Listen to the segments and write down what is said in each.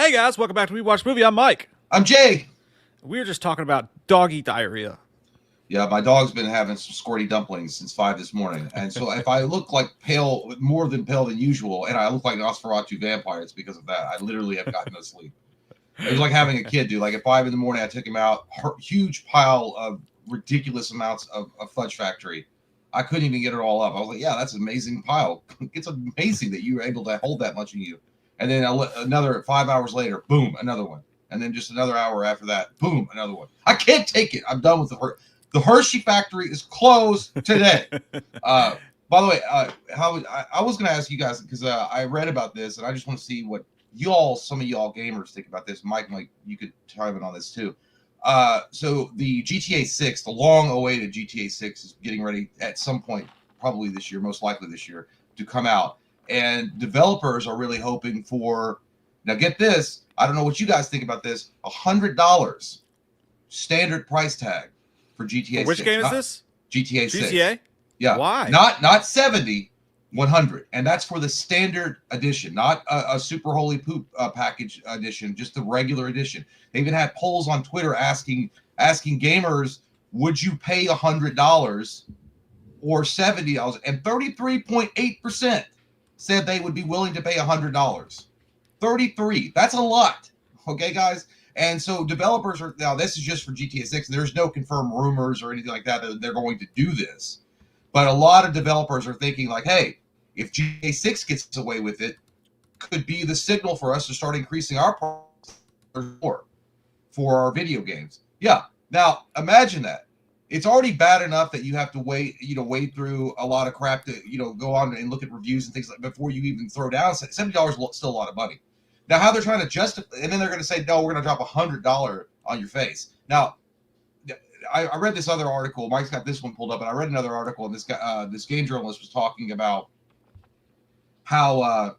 Hey guys, welcome back to We Watch Movie. I'm Mike. I'm Jay. We were just talking about doggy diarrhea. Yeah, my dog's been having some squirty dumplings since 5 this morning. And so if I look like pale, more than pale than usual, and I look like NOSFERATU vampire, it's because of that. I literally have gotten no sleep. It was like having a kid, dude. Like at 5 in the morning, I took him out, huge pile of ridiculous amounts of Fudge Factory. I couldn't even get it all up. I was like, yeah, that's an amazing pile. It's amazing that you were able to hold that much in you. And then another 5 hours later, boom, another one. And then just another hour after that, boom, another one. I can't take it. I'm done with the Hershey factory is closed today. By the way, I was going to ask you guys, because I read about this, and I just want to see what some of y'all gamers think about this. Mike, you could chime in on this too. So the GTA 6, the long-awaited GTA 6 is getting ready at some point, probably this year, most likely this year, to come out. And developers are really hoping for, now get this, I don't know what you guys think about this, $100 standard price tag for GTA 6. Which game is this? GTA 6. GTA? Yeah. Why? Not 70, 100. And that's for the standard edition, not a super holy poop package edition, just the regular edition. They even had polls on Twitter asking gamers, would you pay $100 or $70? And 33.8% said they would be willing to pay $100. 33. That's a lot. Okay, guys? And so developers are, now this is just for GTA 6. There's no confirmed rumors or anything like that they're going to do this. But a lot of developers are thinking like, hey, if GTA 6 gets away with it, could be the signal for us to start increasing our price for our video games. Yeah. Now, imagine that. It's already bad enough that you have to wade through a lot of crap to, go on and look at reviews and things like before you even throw down. $70 is still a lot of money. Now, how they're trying to justify, and then they're going to say, no, we're going to drop $100 on your face. Now, I read this other article. Mike's got this one pulled up, and I read another article, and this guy, this game journalist was talking about how,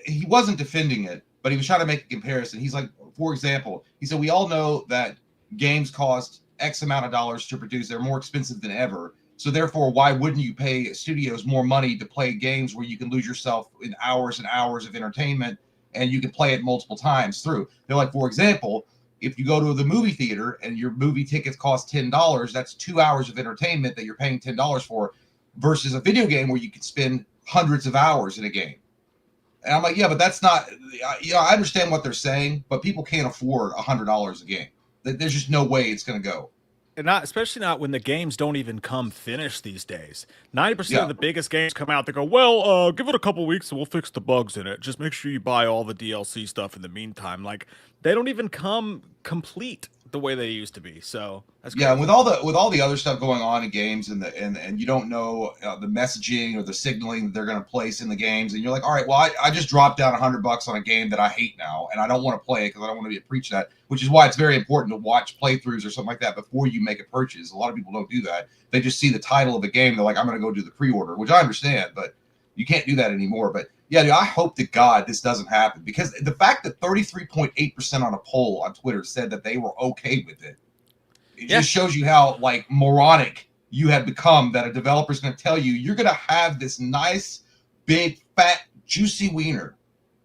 he wasn't defending it, but he was trying to make a comparison. He's like, for example, he said, we all know that games cost X amount of dollars to produce. They're more expensive than ever. So therefore, why wouldn't you pay studios more money to play games where you can lose yourself in hours and hours of entertainment and you can play it multiple times through? They're like, for example, if you go to the movie theater and your movie tickets cost $10, that's 2 hours of entertainment that you're paying $10 for, versus a video game where you could spend hundreds of hours in a game. And I'm like, yeah, but that's not, I understand what they're saying, but people can't afford $100 a game. There's just no way it's going to go. And especially not when the games don't even come finished these days. 90% of the biggest games come out, they go, well, give it a couple weeks and we'll fix the bugs in it. Just make sure you buy all the DLC stuff in the meantime. Like, they don't even come complete the way they used to be. So that's crazy. Yeah, with all the other stuff going on in games and you don't know the messaging or the signaling that they're going to place in the games, and you're like, all right, well, I just dropped down $100 on a game that I hate now, and I don't want to play it because I don't want to be preached that. Which is why it's very important to watch playthroughs or something like that before you make a purchase. A lot of people don't do that. They just see the title of the game, they're like, I'm going to go do the pre-order, which I understand, but you can't do that anymore. But yeah, dude, I hope to God this doesn't happen, because the fact that 33.8% on a poll on Twitter said that they were okay with it, it just shows you how like moronic you have become, that a developer's going to tell you you're going to have this nice, big, fat, juicy wiener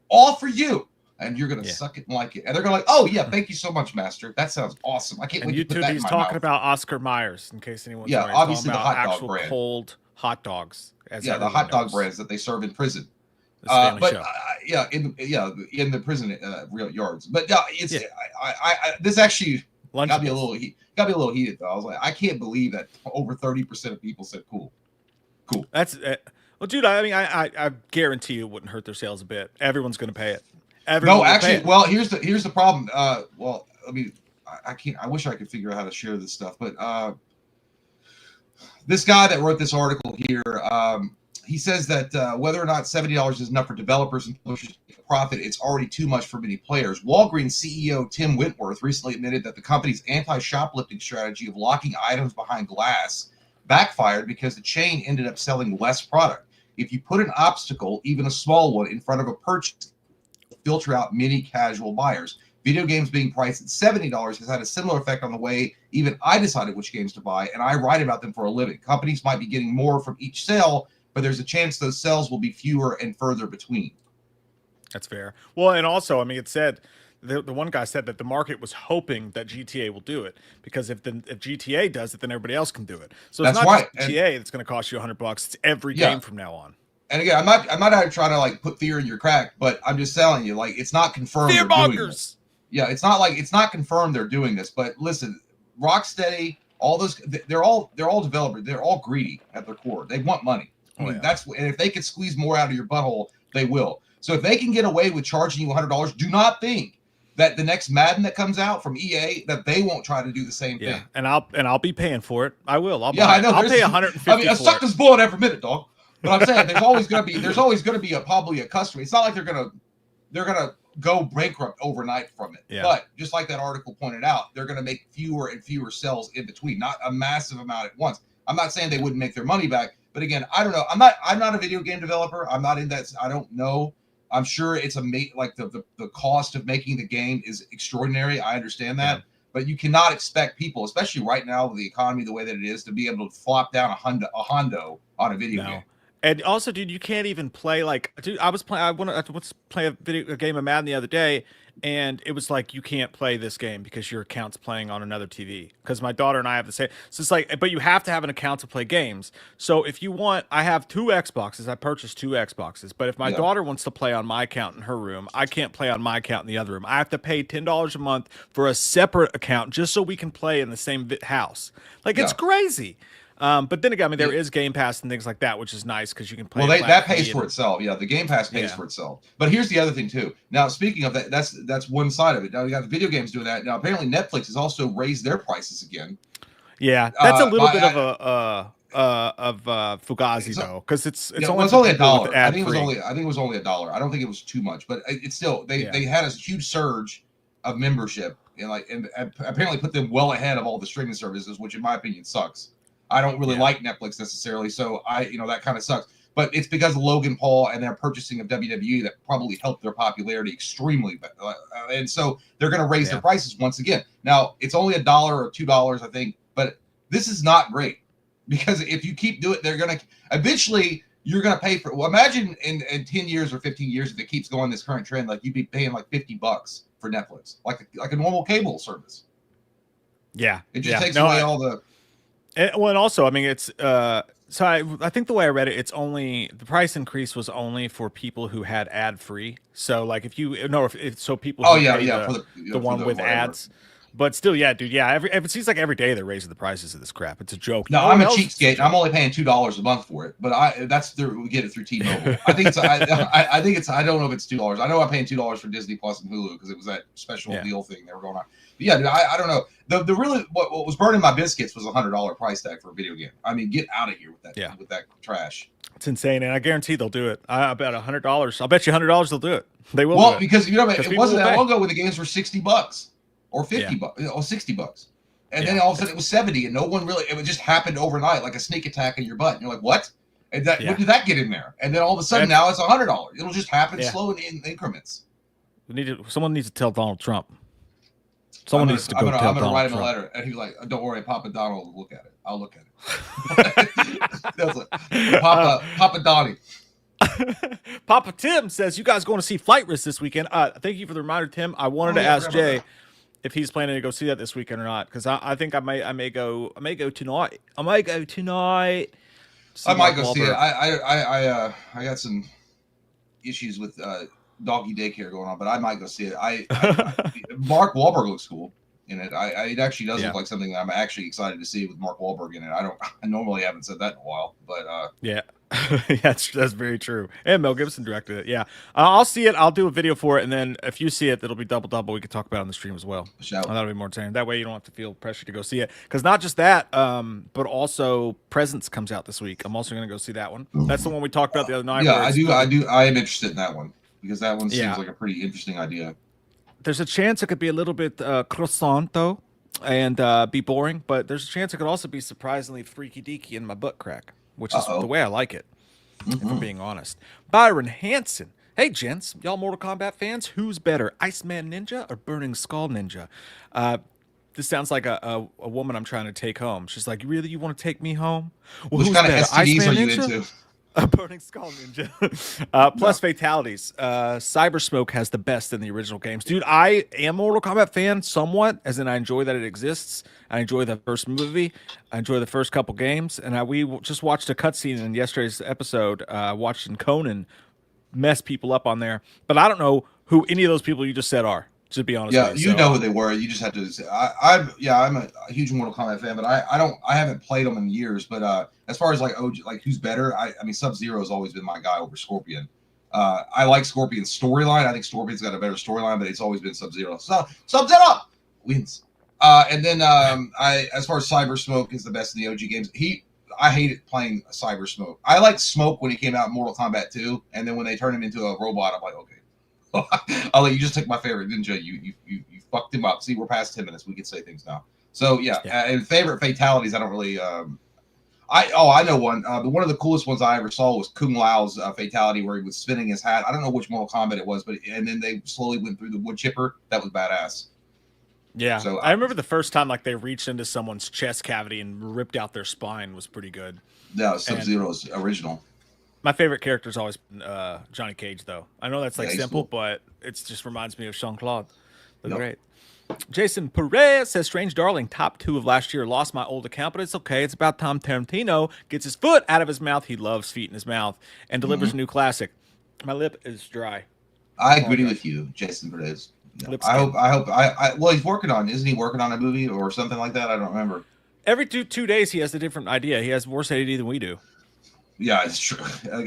all for you, and you're going to suck it and like it. And they're going to like, oh, yeah, thank you so much, master. That sounds awesome. I can't wait to put that in my mouth. And YouTube, he's talking about Oscar Myers, in case anyone's wondering. Obviously the hot dog brand. Cold hot dogs. The hot dog brands that they serve in prison. In the prison real yards. But it's this actually got me a little heated though. I was like, I can't believe that over 30% of people said cool. That's well, dude. I mean, I guarantee you it wouldn't hurt their sales a bit. Everyone's going to pay it. Well, here's the problem. I can't. I wish I could figure out how to share this stuff, but this guy that wrote this article here, he says that whether or not $70 is enough for developers and publishers to make a profit, it's already too much for many players. Walgreens CEO Tim Wentworth recently admitted that the company's anti-shoplifting strategy of locking items behind glass backfired because the chain ended up selling less product. If you put an obstacle, even a small one, in front of a purchase, filter out many casual buyers. Video games being priced at $70 has had a similar effect on the way even I decided which games to buy, and I write about them for a living. Companies might be getting more from each sale, but there's a chance those sales will be fewer and further between. That's fair. Well, and also, I mean, it said the one guy said that the market was hoping that GTA will do it because if GTA does it, then everybody else can do it. So it's That's not right. just GTA that's going to cost you $100. It's every Yeah. game from now on. And again, I'm not out trying to like put fear in your crack, but I'm just telling you, like, it's not confirmed they're doing this. Yeah, it's not confirmed they're doing this. But listen, Rocksteady, all those, they're all developers. They're all greedy at their core. They want money. I mean, and if they can squeeze more out of your butthole, they will. So if they can get away with charging you $100, do not think that the next Madden that comes out from EA that they won't try to do the same thing. And I'll be paying for it. I will. I'll pay 150. I mean, I suck this bullet every minute, dog. But I'm saying there's always gonna be probably a customer. It's not like they're gonna go bankrupt overnight from it. Yeah. But just like that article pointed out, they're gonna make fewer and fewer sales in between, not a massive amount at once. I'm not saying they wouldn't make their money back, but again, I don't know. I'm not a video game developer. I'm not in that. I don't know. I'm sure it's like the cost of making the game is extraordinary. I understand that. Yeah. But you cannot expect people, especially right now with the economy the way that it is, to be able to flop down a hundo on a video game. And also, dude, you can't even play like, dude. I was play a game of Madden the other day, and it was like you can't play this game because your account's playing on another TV. Because my daughter and I have the same. So it's like, but you have to have an account to play games. So if you want, I have 2 Xboxes. I purchased 2 Xboxes. But if my daughter wants to play on my account in her room, I can't play on my account in the other room. I have to pay $10 a month for a separate account just so we can play in the same house. Like it's crazy. But then again, I mean, there is Game Pass and things like that, which is nice because you can play. Well, that pays for itself. Yeah, the Game Pass pays for itself. But here's the other thing too. Now, speaking of that, that's one side of it. Now you got the video games doing that. Now apparently Netflix has also raised their prices again. Yeah, that's a little bit of Fugazi though, because it's only $1. I think it was only $1. I don't think it was too much, but it's still they had a huge surge of membership and apparently put them well ahead of all the streaming services, which in my opinion sucks. I don't really like Netflix necessarily, so that kind of sucks. But it's because of Logan Paul and their purchasing of WWE that probably helped their popularity extremely. And so they're going to raise their prices once again. Now, it's only $1 or $2, I think, but this is not great because if you keep doing it, they're going to eventually you're going to pay for. Well, imagine in 10 years or 15 years if it keeps going this current trend, like you'd be paying like $50 for Netflix, like a normal cable service. Yeah, it just takes away all the. And also, I mean, it's so I think the way I read it, it's only the price increase was only for people who had ad free. So like if people who the one with ads. But still, yeah, dude, yeah. It seems like every day they're raising the prices of this crap. It's a joke. No, I'm a cheapskate. I'm only paying $2 a month for it, but we get it through T-Mobile. I think it's I don't know if it's $2. I know I'm paying $2 for Disney Plus and Hulu because it was that special deal thing they were going on. But yeah, dude, I don't know. The really what was burning my biscuits was a $100 price tag for a video game. I mean, get out of here with that with that trash. It's insane, and I guarantee they'll do it. I bet $100. I'll bet you $100 they'll do it. They will. Well, because it wasn't that long ago when the games were $60. Or $50 or $60, and then all of a sudden it was $70, and no one really. It just happened overnight, like a sneak attack in your butt. And you're like, what? And when did that get in there? And then all of a sudden now it's $100. It'll just happen slow in increments. Someone needs to tell Donald Trump. I'm gonna write him a letter, and he's like, "Don't worry, Papa Donald will look at it. I'll look at it." That's like, Papa Donnie. Papa Tim says, "You guys going to see Flight Risk this weekend?" Thank you for the reminder, Tim. I wanted to ask Jay if he's planning to go see that this weekend or not, because I think I may go tonight. I might go tonight. I might go see it. I got some issues with doggy daycare going on, but I might go see it. Mark Wahlberg looks cool in it. It actually does look like something that I'm actually excited to see with Mark Wahlberg in it. I normally haven't said that in a while, but yeah. that's very true. And Mel Gibson directed it. Yeah, I'll see it. I'll do a video for it, and then if you see it, it'll be double. We can talk about it on the stream as well. That'll be more entertaining. That way, you don't have to feel pressure to go see it. Because not just that, but also Presents comes out this week. I'm also going to go see that one. That's the one we talked about the other night. Yeah, I do. I am interested in that one because that one seems like a pretty interesting idea. There's a chance it could be a little bit croissant though, and be boring, but there's a chance it could also be surprisingly freaky deaky in my butt crack. Which is the way I like it, if I'm being honest. Byron Hansen. Hey, gents. Y'all Mortal Kombat fans? Who's better, Iceman Ninja or Burning Skull Ninja? This sounds like a woman I'm trying to take home. She's like, really? You want to take me home? Well, which kind of STDs are you into? A burning skull ninja. Plus fatalities. Cyber Smoke has the best in the original games. Dude, I am a Mortal Kombat fan somewhat, as in I enjoy that it exists. I enjoy the first movie. I enjoy the first couple games. And just watched a cutscene in yesterday's episode, watching Conan mess people up on there. But I don't know who any of those people you just said are, to be honest Yeah, with you. you know who they were. You just have to say, I'm a huge Mortal Kombat fan, but I haven't played them in years. But as far as like OG, like who's better, I mean Sub-Zero has always been my guy over Scorpion. I like Scorpion's storyline. I think Scorpion's got a better storyline, but it's always been Sub-Zero. So Sub-Zero wins. And then as far as Cyber Smoke is the best in the OG games. I hated playing Cyber Smoke. I liked Smoke when he came out in Mortal Kombat 2, and then when they turned him into a robot, I'm like, okay. I'll let you just took my favorite, didn't you? You fucked him up. See, we're past 10 minutes. We can say things now. So yeah. And favorite fatalities, I don't really. I know one. One of the coolest ones I ever saw was Kung Lao's fatality, where he was spinning his hat. I don't know which Mortal Kombat it was, and then they slowly went through the wood chipper. That was badass. Yeah, so I remember the first time like they reached into someone's chest cavity and ripped out their spine was pretty good. Yeah, Sub-Zero's original. My favorite character's always been Johnny Cage, though. I know that's like simple, but it just reminds me of Jean-Claude. Look great. Jason Perez says, Strange Darling, top 2 of last year. Lost my old account, but it's okay. It's about time Tarantino gets his foot out of his mouth. He loves feet in his mouth and delivers a new classic. My lip is dry. I agree with you, Jason Perez. No. Well, he's working on, isn't he working on a movie or something like that? I don't remember. Every two days he has a different idea. He has worse ADD than we do. Yeah, it's true.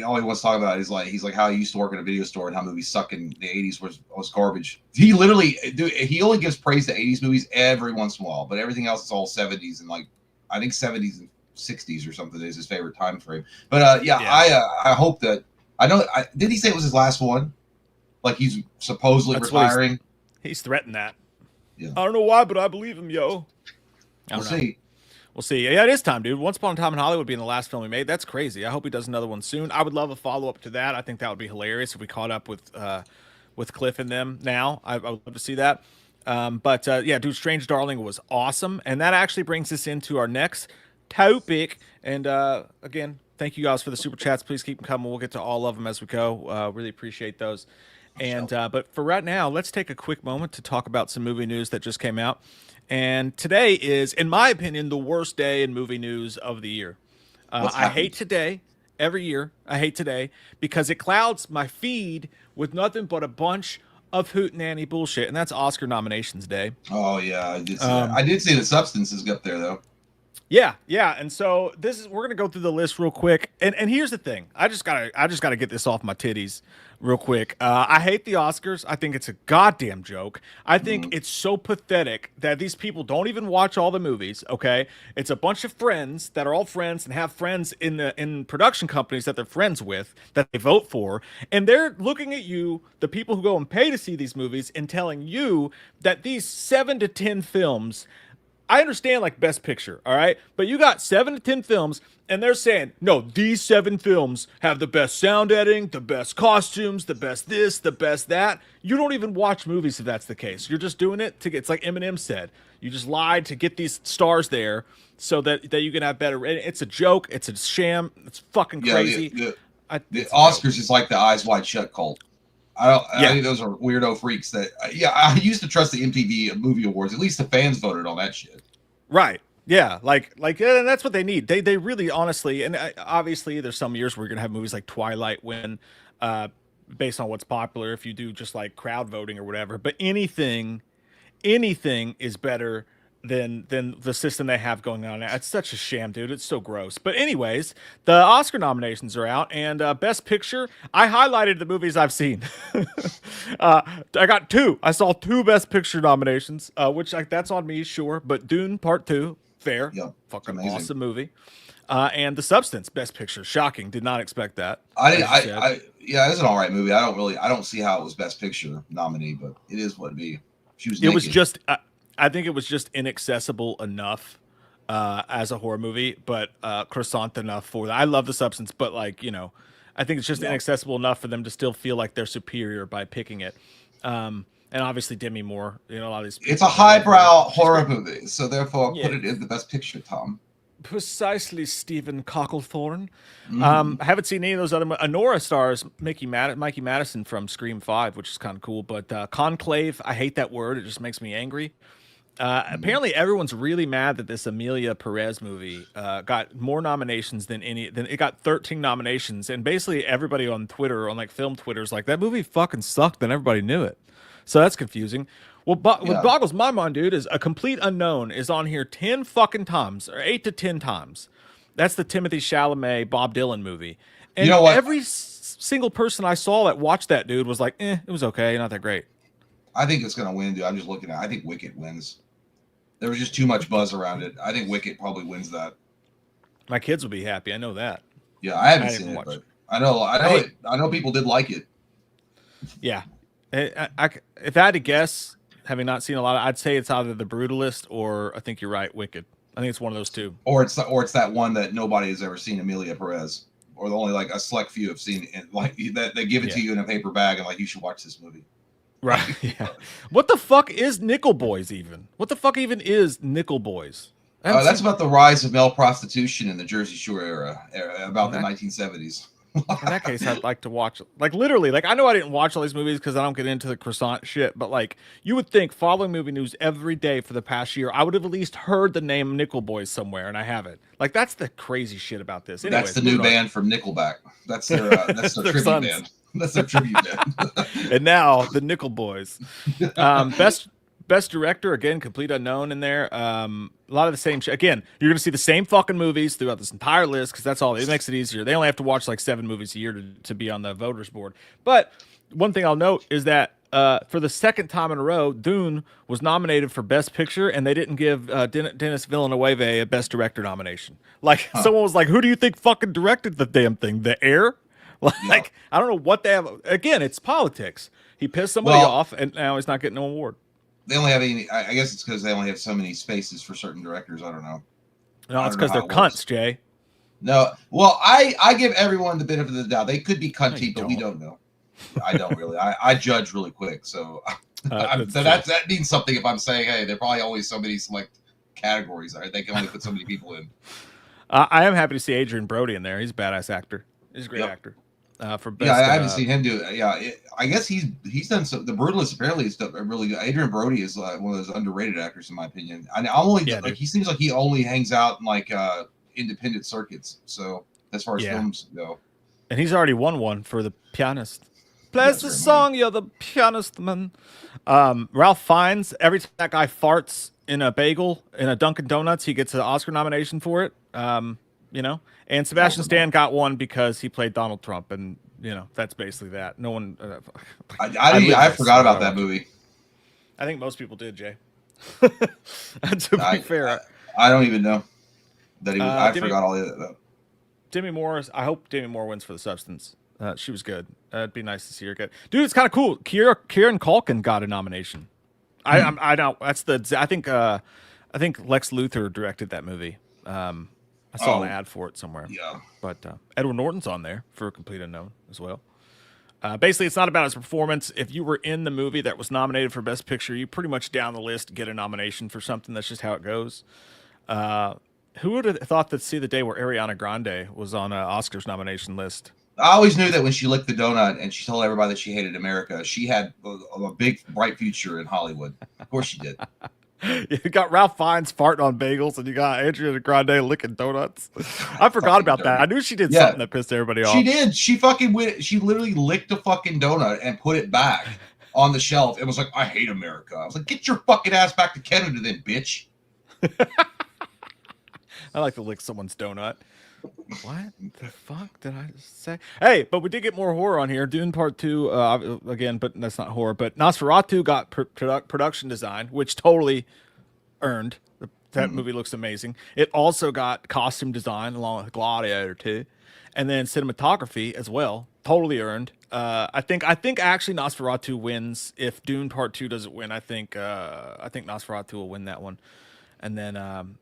All he wants to talk about is he's like how he used to work in a video store and how movies suck in the 80s was garbage. He literally, he only gives praise to 80s movies every once in a while, but everything else is all 70s and I think 70s and 60s or something is his favorite time frame. But I hope that did he say it was his last one? Like he's supposedly retiring. He's threatened that. Yeah. I don't know why, but I believe him, yo. We'll see. We'll see. Yeah, it is time, dude. Once Upon a Time in Hollywood being the last film he made, that's crazy. I hope he does another one soon. I would love a follow-up to that. I think that would be hilarious if we caught up with Cliff and them now. I would love to see that. Yeah, dude, Strange Darling was awesome. And that actually brings us into our next topic. And again, thank you guys for the super chats. Please keep them coming. We'll get to all of them as we go. Really appreciate those. And but for right now, let's take a quick moment to talk about some movie news that just came out. And today is, in my opinion, the worst day in movie news of the year. I hate today. Every year, I hate today because it clouds my feed with nothing but a bunch of hootenanny bullshit, and that's Oscar nominations day. Oh yeah, I did see that. I did see the substances up there though. Yeah, and so we're gonna go through the list real quick. And here's the thing. I just gotta get this off my titties real quick. I hate the Oscars. I think it's a goddamn joke. I think it's so pathetic that these people don't even watch all the movies, okay? It's a bunch of friends that are all friends and have friends in production companies that they're friends with, that they vote for, and they're looking at you, the people who go and pay to see these movies, and telling you that these 7 to 10 films, I understand like Best Picture, all right? But you got 7 to 10 films, and they're saying, no, these 7 films have the best sound editing, the best costumes, the best this, the best that. You don't even watch movies if that's the case. You're just doing it to get, it's like Eminem said. You just lied to get these stars there so that you can have better. It's a joke. It's a sham. It's fucking crazy. The Oscars is like the Eyes Wide Shut cult. I think those are weirdo freaks that, I used to trust the MTV Movie Awards. At least the fans voted on that shit. Right. Yeah. Like that's what they need. They really, honestly, and obviously there's some years where you're going to have movies like Twilight win based on what's popular if you do just like crowd voting or whatever. But anything is better than the system they have going on now. It's such a sham, dude. It's so gross. But anyways, the Oscar nominations are out, and Best Picture, I highlighted the movies I've seen. I got 2. I saw 2 Best Picture nominations, which that's on me, sure. But Dune Part 2, fair. Yep, fucking awesome movie. And The Substance, Best Picture. Shocking. Did not expect that. It's an all right movie. I don't see how it was Best Picture nominee, but it is what it be. She was naked. It was just... I think it was just inaccessible enough as a horror movie, but croissant enough for that. I love The Substance, but I think it's just inaccessible enough for them to still feel like they're superior by picking it. And obviously Demi Moore, a lot of these. It's a highbrow horror movie, so therefore put it in the Best Picture, Tom. Precisely, Stephen Cocklethorne. Mhm. I haven't seen any of those other. Honora stars Mikey Madison from Scream 5, which is kind of cool. But Conclave, I hate that word. It just makes me angry. Apparently, everyone's really mad that this Amelia Perez movie got more nominations than any. Than it got 13 nominations, and basically everybody on Twitter, on like film Twitter, is like that movie fucking sucked, and everybody knew it. So that's confusing. Well, what Yeah. boggles my mind, dude, is A Complete Unknown is on here 10 fucking times, or 8 to 10 times. That's the Timothy Chalamet Bob Dylan movie, You and know what? every single person I saw that watched that dude was like, it was okay, not that great. I think it's gonna win, dude. I'm just looking at. I think Wicket wins. There was just too much buzz around it. I think Wicket probably wins that. My kids will be happy. I know that. Yeah, I haven't I seen haven't it, watched but I know people did like it. Yeah. If I had to guess, having not seen a lot, I'd say it's either The Brutalist or I think you're right, Wicked. I think it's one of those two. Or it's that one that nobody has ever seen, Amelia Perez, or the only like a select few have seen it, like that they give it to you in a paper bag and like you should watch this movie. Right. Yeah. What the fuck is Nickel Boys even? What the fuck even is Nickel Boys? That's about the rise of male prostitution in the Jersey Shore era about the 1970s. In that case, I'd like to watch it. Like literally, like I know I didn't watch all these movies because I don't get into the croissant shit, but like you would think following movie news every day for the past year, I would have at least heard the name Nickel Boys somewhere, and I haven't. Like that's the crazy shit about this. Anyways, that's the new band from Nickelback. That's their tribute sons. band. That's their tribute band. And now the Nickel Boys. Best director, again, Complete Unknown in there. A lot of the same shit. Again, you're going to see the same fucking movies throughout this entire list because that's all. It makes it easier. They only have to watch like 7 movies a year to be on the voters board. But one thing I'll note is that for the second time in a row, Dune was nominated for Best Picture, and they didn't give Dennis Villeneuve a Best Director nomination. Like, someone was like, who do you think fucking directed the damn thing? The Air? Like, I don't know what they have. Again, it's politics. He pissed somebody off, and now he's not getting no award. They only have I guess it's because they only have so many spaces for certain directors. I don't know. No, it's because they're cunts, Jay. No, well, I give everyone the benefit of the doubt. They could be cunty, but we don't know. I don't really. I judge really quick, so that means something. If I'm saying, hey, they're probably only so many select categories. They can only put so many people in. I am happy to see Adrian Brody in there. He's a badass actor. He's a great actor. For best, I haven't seen him do it. Yeah, I guess he's done some. The Brutalist apparently is really good. Adrian Brody is one of those underrated actors in my opinion. I'm only he seems like he only hangs out in like independent circuits. So as far as films go, and he's already won one for The Pianist. Plays the song, you're the pianist man. Ralph Fiennes. Every time that guy farts in a bagel in a Dunkin' Donuts, he gets an Oscar nomination for it. You know. And Sebastian Stan got one because he played Donald Trump, and you know that's basically that. No one. I forgot about that movie. I think most people did, Jay. To be fair, I don't even know that he was. I forgot all of that. Demi Moore. I hope Demi Moore wins for The Substance. She was good. It'd be nice to see her get. Dude, it's kind of cool. Kieran Culkin got a nomination. I know that's the. I think Lex Luthor directed that movie. I saw an ad for it somewhere. Yeah. But Edward Norton's on there for A Complete Unknown as well. Basically, it's not about his performance. If you were in the movie that was nominated for Best Picture, you pretty much down the list get a nomination for something. That's just how it goes. Who would have thought that See the Day where Ariana Grande was on an Oscars nomination list? I always knew that when she licked the donut and she told everybody that she hated America, she had a big, bright future in Hollywood. Of course she did. You got Ralph Fiennes farting on bagels, and you got Adriana Grande licking donuts. I forgot about that. I knew she did something that pissed everybody off. She did. She fucking went. She literally licked a fucking donut and put it back on the shelf. It was like, I hate America. I was like, get your fucking ass back to Canada, then, bitch. I like to lick someone's donut. What the fuck did I just say? Hey, but we did get more horror on here. Dune Part 2, again, but that's not horror. But NOSFERATU got production design, which totally earned. That movie looks amazing. It also got costume design along with Gladiator 2. And then cinematography as well. Totally earned. I think actually NOSFERATU wins. If Dune Part 2 doesn't win, I think NOSFERATU will win that one. And then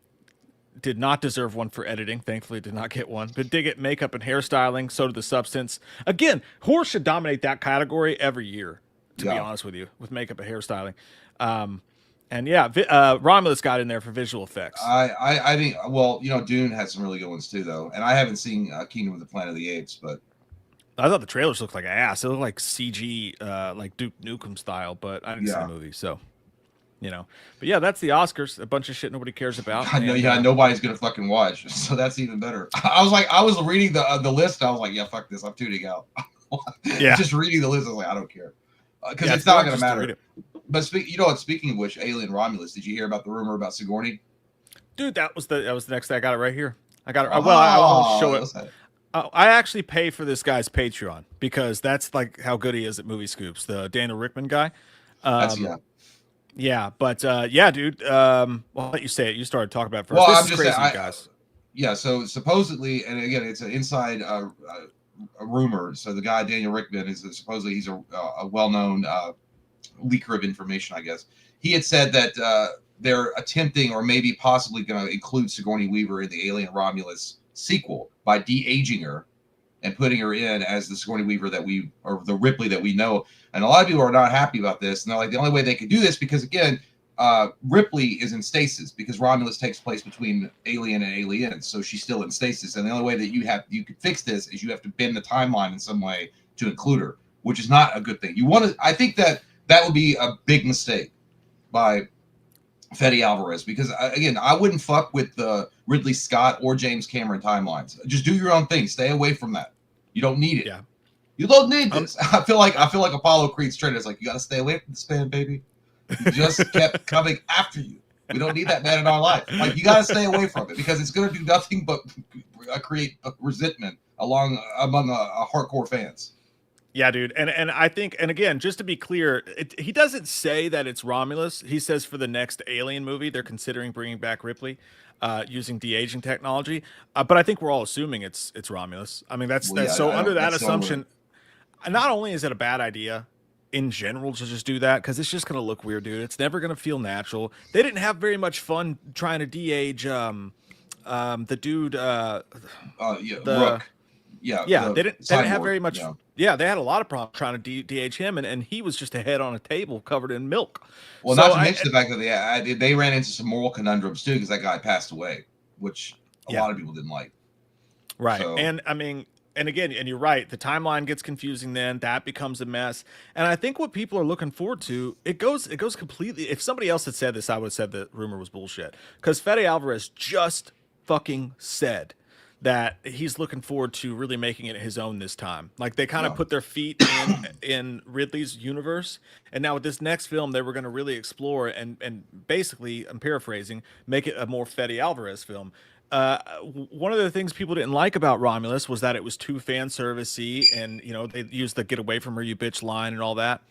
did not deserve one for editing. Thankfully, did not get one. But did get makeup and hairstyling. So did The Substance. Again, horror should dominate that category every year, to be honest with you, with makeup and hairstyling. And yeah, Romulus got in there for visual effects. I think, well, Dune had some really good ones too, though. And I haven't seen Kingdom of the Planet of the Apes, but I thought the trailers looked like ass. It looked like CG, like Duke Nukem style, but I didn't see the yeah. movie, so But yeah, that's the Oscars. A bunch of shit nobody cares about. I know, nobody's gonna fucking watch, so that's even better. I was reading the list. I was like, yeah, fuck this. I'm tuning out. Yeah, just reading the list. I was like, I don't care, because it's not gonna matter. But speaking of which, Alien Romulus, did you hear about the rumor about Sigourney? Dude, that was the next thing. I got it right here. I got it. Well, I won't show it. I actually pay for this guy's Patreon because that's like how good he is at movie scoops. The Daniel Rickman guy. Yeah, but yeah, dude. I'll let you say it. You started talking about it first. Well, this I'm is just crazy, saying, guys. Yeah, so supposedly, and again, it's an inside a rumor. So the guy Daniel Rickman is supposedly he's a well-known leaker of information, I guess. He had said that they're attempting or maybe possibly going to include Sigourney Weaver in the Alien Romulus sequel by de-aging her and putting her in as the Sigourney Weaver or the Ripley that we know. And a lot of people are not happy about this. And they're like, the only way they could do this, because again, Ripley is in stasis because Romulus takes place between Alien and Aliens. So she's still in stasis. And the only way that you could fix this is you have to bend the timeline in some way to include her, which is not a good thing. I think that would be a big mistake by Fede Alvarez, because again, I wouldn't fuck with the Ridley Scott or James Cameron timelines. Just do your own thing. Stay away from that. You don't need it. Yeah. You don't need this. I feel like Apollo Creed's trainer is like, you got to stay away from this man, baby. He just kept coming after you. We don't need that man in our life. Like, you got to stay away from it because it's going to do nothing but create resentment among hardcore fans. Yeah, dude. And I think, and again, just to be clear, he doesn't say that it's Romulus. He says for the next Alien movie, they're considering bringing back Ripley using de-aging technology. But I think we're all assuming it's Romulus. I mean, under that assumption, not only is it a bad idea in general to just do that, because it's just going to look weird, dude. It's never going to feel natural. They didn't have very much fun trying to de-age the dude. Rook. Yeah, they didn't have very much. Yeah, they had a lot of problems trying to de-age him, and he was just a head on a table covered in milk. Well, not to mention the fact that they ran into some moral conundrums too, because that guy passed away, which a lot of people didn't like. Right, so. And I mean, and again, and you're right, the timeline gets confusing. Then that becomes a mess, and I think what people are looking forward to, it goes completely. If somebody else had said this, I would have said the rumor was bullshit, because Fede Alvarez just fucking said that he's looking forward to really making it his own this time. Like, they kind of put their feet in Ridley's universe, and now with this next film, they were going to really explore and basically, I'm paraphrasing, make it a more Fede Alvarez film. One of the things people didn't like about Romulus was that it was too fan servicey, and they used the "get away from her, you bitch" line and all that.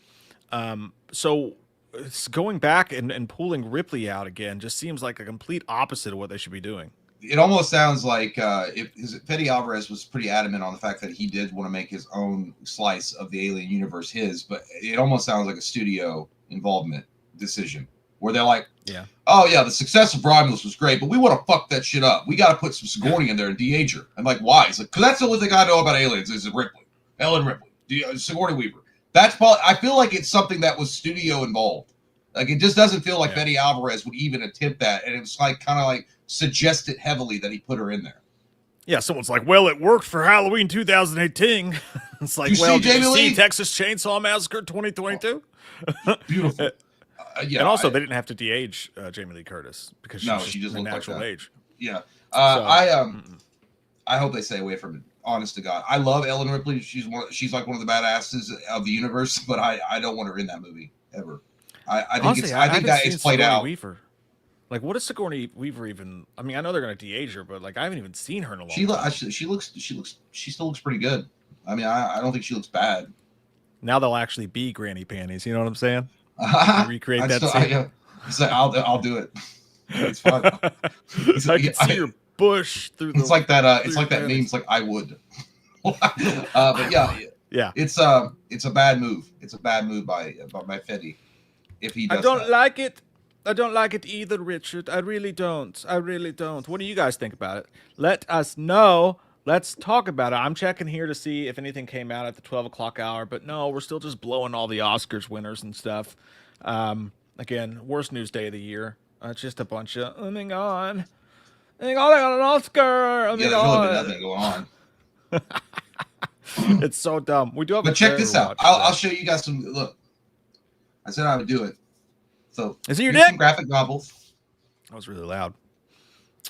So it's going back and pulling Ripley out again just seems like a complete opposite of what they should be doing. It almost sounds like Fede Alvarez was pretty adamant on the fact that he did want to make his own slice of the Alien universe but it almost sounds like a studio involvement decision where they're like, oh yeah, the success of Romulus was great, but we want to fuck that shit up. We got to put some Sigourney in there and de-age her. I'm like, why? It's like, because that's the only thing I know about aliens is Ellen Ripley, Sigourney Weaver. That's probably, I feel like it's something that was studio involved. Like, it just doesn't feel like Fede Alvarez would even attempt that, and it's like kind of like suggested heavily that he put her in there. Yeah, someone's like, well, it worked for Halloween 2018. It's like, did you see Texas Chainsaw Massacre 2022? Beautiful. And also, they didn't have to de-age Jamie Lee Curtis because she just in natural like age. Yeah. I hope they stay away from it. Honest to God, I love Ellen Ripley. She's like one of the badasses of the universe, but I don't want her in that movie ever. I think that it's played out. Weaver. Like, what is Sigourney Weaver even? I mean, I know they're going to de-age her, but like, I haven't even seen her in a long time. She still looks pretty good. I mean, I don't think she looks bad. Now they'll actually be granny panties. You know what I'm saying? Recreate that scene. I'll do it. It's fun. I can see your bush through. It's like that. It's like that meme. It's like I would. But yeah. It's a bad move. It's a bad move by Fede. If he does I don't like it. I don't like it either, Richard. I really don't. What do you guys think about it? Let us know. Let's talk about it. I'm checking here to see if anything came out at the 12 o'clock hour, but no, we're still just blowing all the Oscars winners and stuff. Again, worst news day of the year. It's just a bunch of, oh my god. Oh my god, I got an Oscar. Oh my There's really been nothing going on. It's so dumb. We do have but a check this out. watch I'll show you guys some. Look, I said I would do it. So is it your here's dick? some graphic novels. That was really loud.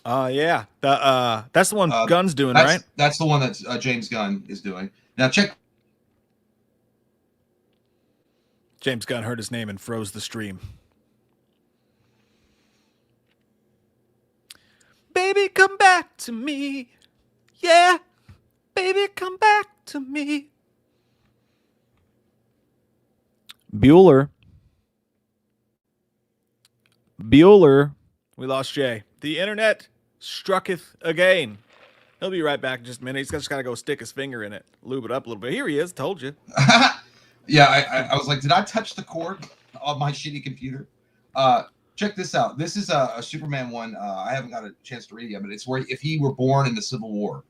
Yeah. That's the one Gunn's doing, right? That's the one that James Gunn is doing. Now check. James Gunn heard his name and froze the stream. Baby, come back to me. Yeah. Baby, come back to me. Bueller. We lost Jay. The internet strucketh again. He'll be right back in just a minute. He's just got to go stick his finger in it, lube it up a little bit. Here he is. Told you. Yeah, I was like, did I touch the cord on my shitty computer? Check this out. This is a Superman one. I haven't got a chance to read it yet, but it's where if he were born in the Civil War.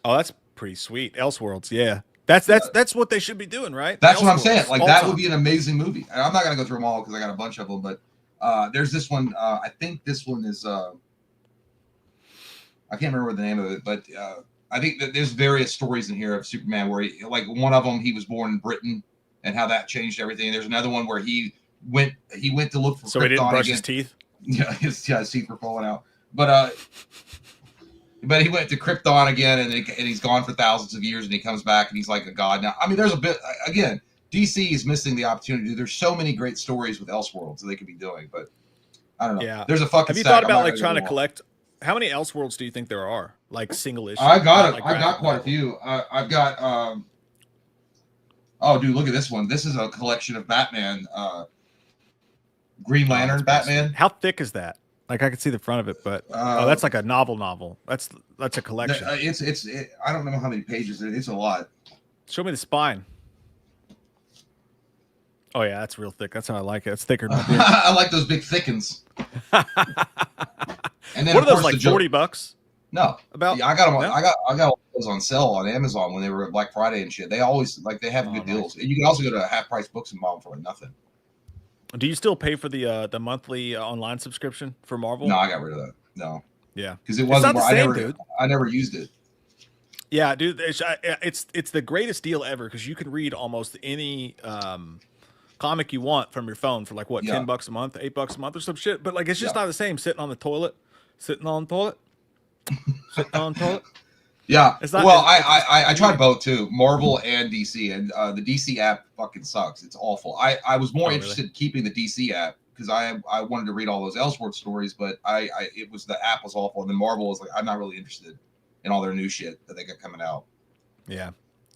Oh, that's pretty sweet. Elseworlds, yeah. That's what they should be doing, right? That's what I'm saying. Like that would be an amazing movie. And I'm not gonna go through them all because I got a bunch of them, but there's this one. I think this one is. I can't remember the name of it, but I think that there's various stories in here of Superman where, like one of them, he was born in Britain and how that changed everything. There's another one where he went to look for. So Krypton he didn't brush again. his teeth. Yeah, his teeth were falling out, but he went to Krypton again, and he's gone for thousands of years, and he comes back, and he's like a god now. I mean, there's a bit again. DC is missing the opportunity. There's so many great stories with Elseworlds that they could be doing, but I don't know. Yeah, there's a fucking. Have you thought about like trying to collect? How many Elseworlds do you think there are? Like single issue? I got it. Like I got quite a few. I've got. Oh, dude, look at this one. This is a collection of Batman. Green Lantern Batman. How thick is that? Like I could see the front of it, but that's like a novel. That's a collection. I don't know how many pages it is. It's a lot. Show me the spine. Oh yeah, that's real thick. That's how I like it. It's thicker than my beard. I like those big thickens. And then what are those, like $40? No, about I got them. No? I got all those on sale on Amazon when they were Black Friday and shit. They always they have good deals. And you can also go to Half Price Books and buy them for nothing. Do you still pay for the monthly online subscription for Marvel? No, I got rid of that. No. Yeah, because it wasn't. Dude. I never used it. Yeah, dude, it's the greatest deal ever because you can read almost any comic you want from your phone for like what $10 a month, $8 a month or some shit. But like it's just not the same sitting on the toilet. Yeah. I tried both too, Marvel and DC, and the DC app fucking sucks. It's awful. I was more interested in keeping the DC app because I wanted to read all those Elseworlds stories, but the app was awful, and then Marvel was like, I'm not really interested in all their new shit that they got coming out. Yeah.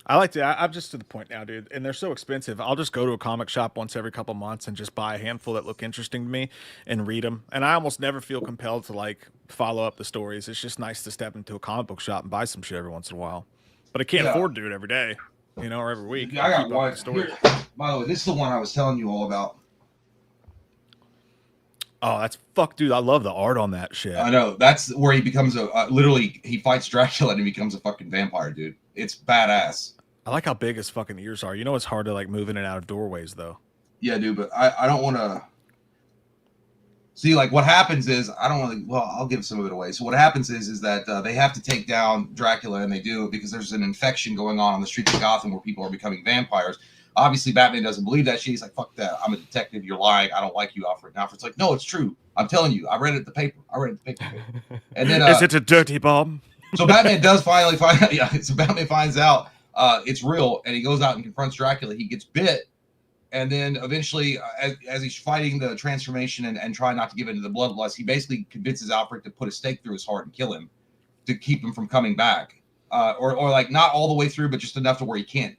I like to. I'm just to the point now, dude, and they're so expensive. I'll just go to a comic shop once every couple months and just buy a handful that look interesting to me and read them. And I almost never feel compelled to like follow up the stories. It's just nice to step into a comic book shop and buy some shit every once in a while. But I can't afford to do it every day, or every week. I got one. Here, by the way, this is the one I was telling you all about. Oh, that's dude. I love the art on that shit. I know. That's where he becomes literally he fights Dracula and he becomes a fucking vampire, dude. It's badass. I like how big his fucking ears are. It's hard to like move in and out of doorways though. Yeah, dude, but I don't want to see like what happens is I don't want to. Well, I'll give some of it away. So what happens is that they have to take down Dracula, and they do it because there's an infection going on the streets of Gotham where people are becoming vampires. Obviously, Batman doesn't believe that shit. He's like, "Fuck that! I'm a detective. You're lying. I don't like you, Alfred." And Alfred's like, "No, it's true. I'm telling you. I read it in the paper. And then, is it a dirty bomb? So Batman does finally find out. Yeah, so Batman finds out it's real, and he goes out and confronts Dracula. He gets bit, and then eventually, as he's fighting the transformation and trying not to give into the bloodlust, he basically convinces Alfred to put a stake through his heart and kill him to keep him from coming back, or like not all the way through, but just enough to where he can't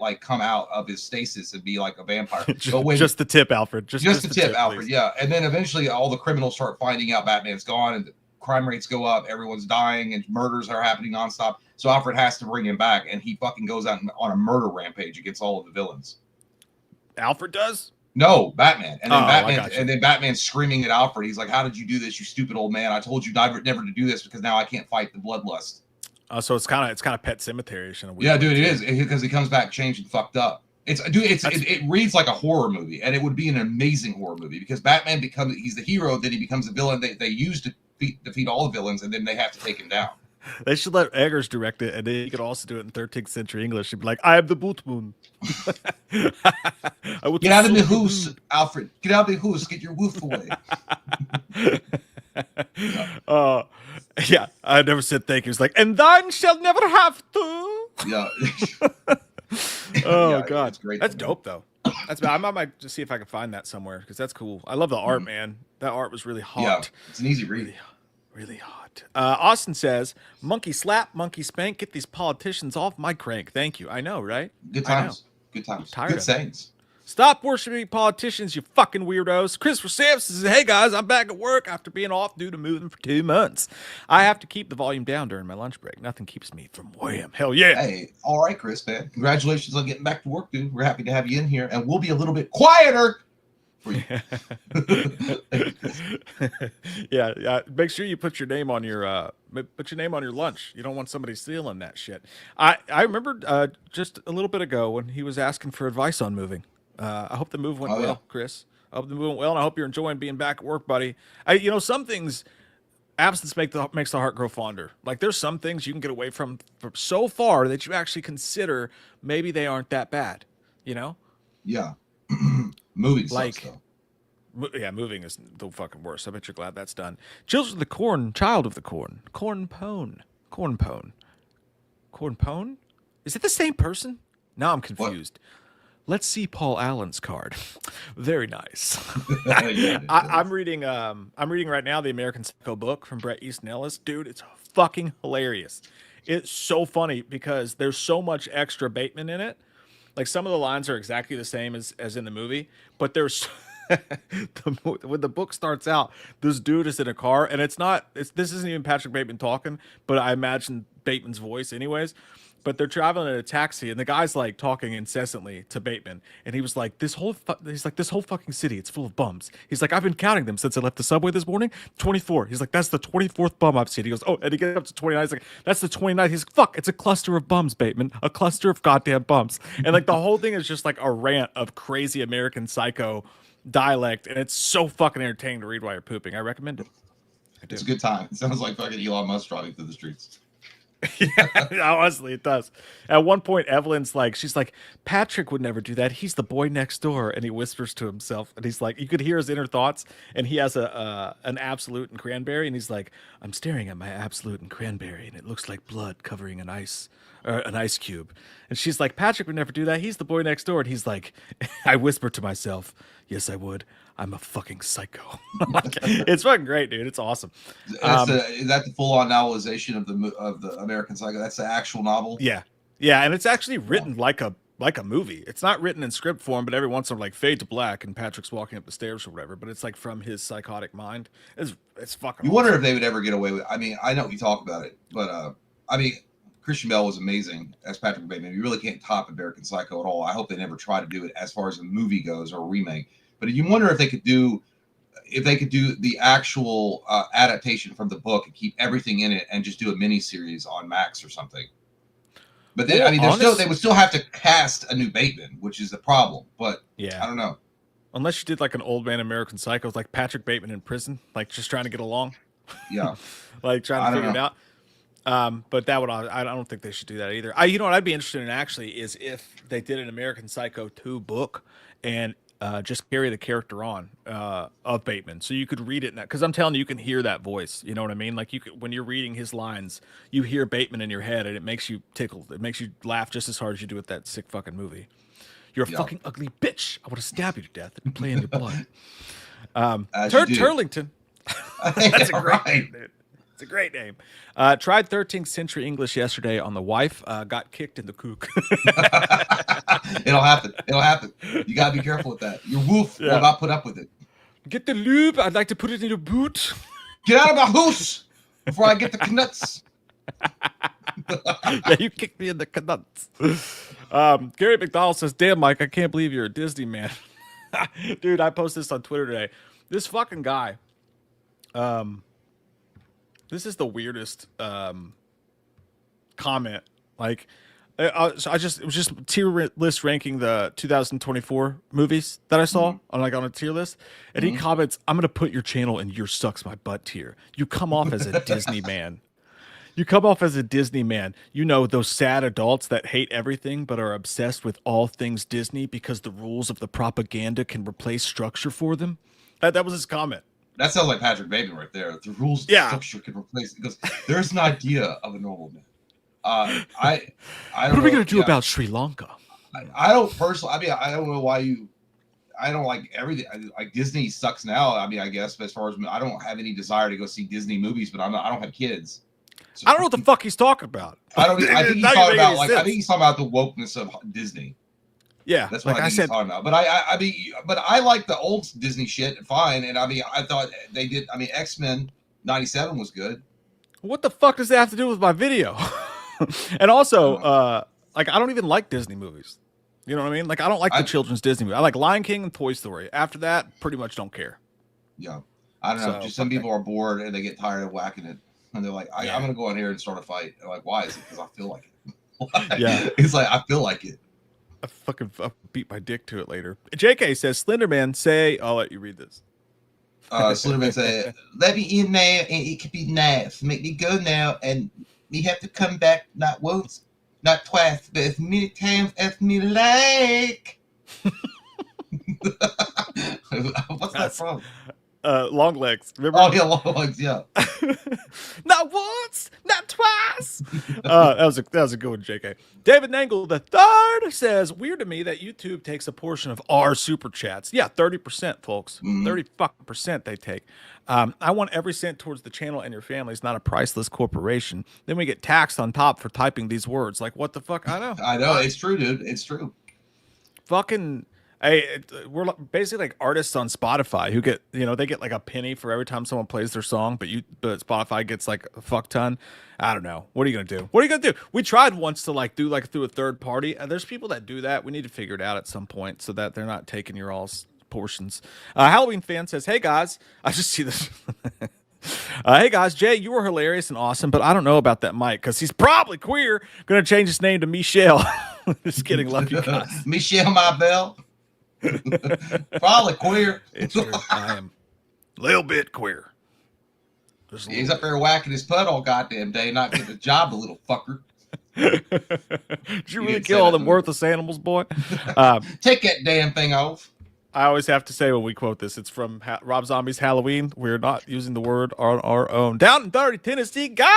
like come out of his stasis and be like a vampire. Just the tip, Alfred. Just the tip, Alfred. Please. Yeah, and then eventually all the criminals start finding out Batman's gone, and the crime rates go up. Everyone's dying, and murders are happening nonstop. So Alfred has to bring him back, and he fucking goes out on a murder rampage against all of the villains. Alfred does? No, Batman. And then Batman's screaming at Alfred. He's like, "How did you do this, you stupid old man? I told you never to do this because now I can't fight the bloodlust." So it's kind of Pet Sematary-ish in a weird way. Yeah, dude, too. It is because he comes back changed and fucked up. It reads like a horror movie, and it would be an amazing horror movie because Batman he's the hero, then he becomes a villain. They use to defeat all the villains, and then they have to take him down. They should let Eggers direct it, and then he could also do it in 13th century English. He'd be like, "I am the boot moon." Get out of the house, Alfred. Get out of the house. Get your wolf away. Yeah, I never said thank you. It's like, and thine shall never have to. Yeah. Oh God, that's dope though. I might just see if I can find that somewhere because that's cool. I love the art, man. That art was really hot. Yeah, it's an easy read. Really, really hot. Austin says, "Monkey slap, monkey spank. Get these politicians off my crank." Thank you. I know, right? Good times. Good times. Good sayings. Stop worshiping politicians, you fucking weirdos. Christopher Sampson says, "Hey guys, I'm back at work after being off due to moving for 2 months. I have to keep the volume down during my lunch break. Nothing keeps me from wham. Hell yeah." Hey, all right, Chris, man. Congratulations on getting back to work, dude. We're happy to have you in here, and we'll be a little bit quieter for you. Yeah. Make sure you put your name on your lunch. You don't want somebody stealing that shit. I remember just a little bit ago when he was asking for advice on moving. I hope the move went well, yeah. Chris. I hope the move went well, and I hope you're enjoying being back at work, buddy. Some things, absence makes the heart grow fonder. Like there's some things you can get away from so far that you actually consider maybe they aren't that bad. You know? Yeah. Moving sucks, though. Yeah, moving is the fucking worst. I bet you're glad that's done. Children of the Corn, Child of the Corn, Cornpone. Is it the same person? Now I'm confused. What? Let's see Paul Allen's card. Very nice. Yeah, I'm reading right now the American Psycho book from Bret Easton Ellis. Dude, it's fucking hilarious. It's so funny because there's so much extra Bateman in it. Like some of the lines are exactly the same as in the movie, but there's when the book starts out, this dude is in a car, and this isn't even Patrick Bateman talking, but I imagine Bateman's voice anyways. But they're traveling in a taxi, and the guy's like talking incessantly to Bateman, and he was like, "This whole fucking city, it's full of bums." He's like, "I've been counting them since I left the subway this morning. 24." He's like, "That's the 24th bum I've seen." He goes, "Oh," and he gets up to 29. He's like, "That's the 29th." He's like, "Fuck, it's a cluster of bums, Bateman, a cluster of goddamn bums." And like the whole thing is just like a rant of crazy American Psycho dialect, and it's so fucking entertaining to read while you're pooping. I recommend it. It's a good time. It sounds like fucking Elon Musk driving through the streets. Yeah, honestly, it does. At one point, Evelyn's like, she's like, "Patrick would never do that. He's the boy next door." And he whispers to himself, and he's like, you could hear his inner thoughts. And he has an Absolute and cranberry, and he's like, "I'm staring at my Absolute and cranberry, and it looks like blood covering an ice cube." And she's like, "Patrick would never do that. He's the boy next door." And he's like, I whisper to myself, "Yes, I would. I'm a fucking psycho." It's fucking great, dude. It's awesome. Is that the full-on novelization of the American Psycho? That's the actual novel. Yeah, and it's actually written like a movie. It's not written in script form, but every once in a while, like fade to black, and Patrick's walking up the stairs or whatever. But it's like from his psychotic mind. It's fucking. You wonder if they would ever get away with. I mean, I know we talk about it, but I mean, Christian Bale was amazing as Patrick Bateman. You really can't top American Psycho at all. I hope they never try to do it as far as a movie goes or a remake. But you wonder if they could do the actual adaptation from the book and keep everything in it and just do a mini series on Max or something. But then, I mean, they would still have to cast a new Bateman, which is the problem. But yeah, I don't know. Unless you did like an old man American Psycho, like Patrick Bateman in prison, like just trying to get along. Yeah, like trying to figure it out. But I don't think they should do that either. You know what I'd be interested in actually is if they did an American Psycho 2 book and just carry the character on of Bateman, so you could read it. Because I'm telling you, you can hear that voice. You know what I mean? Like when you're reading his lines, you hear Bateman in your head, and it makes you tickle. It makes you laugh just as hard as you do with that sick fucking movie. You're a fucking ugly bitch. I want to stab you to death and play in your blood. Turlington. That's a great name, dude. It's a great name. Tried 13th century English yesterday on the wife. Got kicked in the kook. It'll happen. You gotta be careful with that. Your wolf will not put up with it. Get the lube. I'd like to put it in your boot. Get out of my house before I get the knuts. Yeah, you kicked me in the knuts. Gary McDonald says, "Damn, Mike, I can't believe you're a Disney man." Dude, I posted this on Twitter today. This fucking guy. This is the weirdest comment. Like, It was just tier list ranking the 2024 movies that I saw on a tier list, and he comments, "I'm gonna put your channel in your sucks my butt tier. You come off as a Disney man. You come off as a Disney man. You know, those sad adults that hate everything but are obsessed with all things Disney because the rules of the propaganda can replace structure for them." That was his comment. That sounds like Patrick Bateman right there. The rules of the structure can replace it because there's an idea of a normal man. I don't what are we going to do about Sri Lanka? I don't personally. I mean, I don't know why you. I don't like everything. Like Disney sucks now. I mean, I guess, but as far as I don't have any desire to go see Disney movies, but I don't have kids. So, I don't know what the fuck he's talking about. I think he's talking about I think he's talking about the wokeness of Disney. Yeah, that's what I think he's talking about. But I mean, but I like the old Disney shit. Fine, and I mean, I thought they did. I mean, X-Men '97 was good. What the fuck does that have to do with my video? And also, like, I don't even like Disney movies. You know what I mean? Like, I don't like the children's Disney movie. I like Lion King and Toy Story. After that, pretty much don't care. Yeah, I don't know. Just some people are bored and they get tired of whacking it, and they're like, "I'm gonna go in here and start a fight." And like, why is it? Because I feel like it. Yeah, it's like I feel like it. I'll beat my dick to it later. JK says, "Slenderman, say." I'll let you read this. Slenderman said, "Let me in now, and it could be nice. Make me go now, and me have to come back not once, not twice, but as many times as me like." What's that from? Long Legs. Remember? Oh yeah, Long Legs. Yeah. Not once, not twice. That was a good one, JK. David Nangle III says, "Weird to me that YouTube takes a portion of our super chats." Yeah, 30%, folks. 30% they take. I want every cent towards the channel and your family. It's not a priceless corporation. Then we get taxed on top for typing these words. Like, what the fuck? I know. I know. It's true, dude. It's true. Fucking. Hey, we're basically like artists on Spotify who get, they get like a penny for every time someone plays their song, but Spotify gets like a fuck ton. I don't know. What are you gonna do? What are you gonna do? We tried once to do through a third party, and there's people that do that. We need to figure it out at some point so that they're not taking your all's portions. Halloween fan says, "Hey guys, I just see this." Hey guys, Jay, you were hilarious and awesome, but I don't know about that Mike because he's probably queer. Gonna change his name to Michelle. Just kidding. Love you guys. Michelle, my belle. Probably queer. It's true. I am a little bit queer. He's up there whacking his putt all goddamn day, not getting a job, the little fucker. Did you really kill all them worthless animals, boy? Take that damn thing off. I always have to say when we quote this, it's from Rob Zombie's Halloween. We're not using the word on our own. Down and dirty, Tennessee. God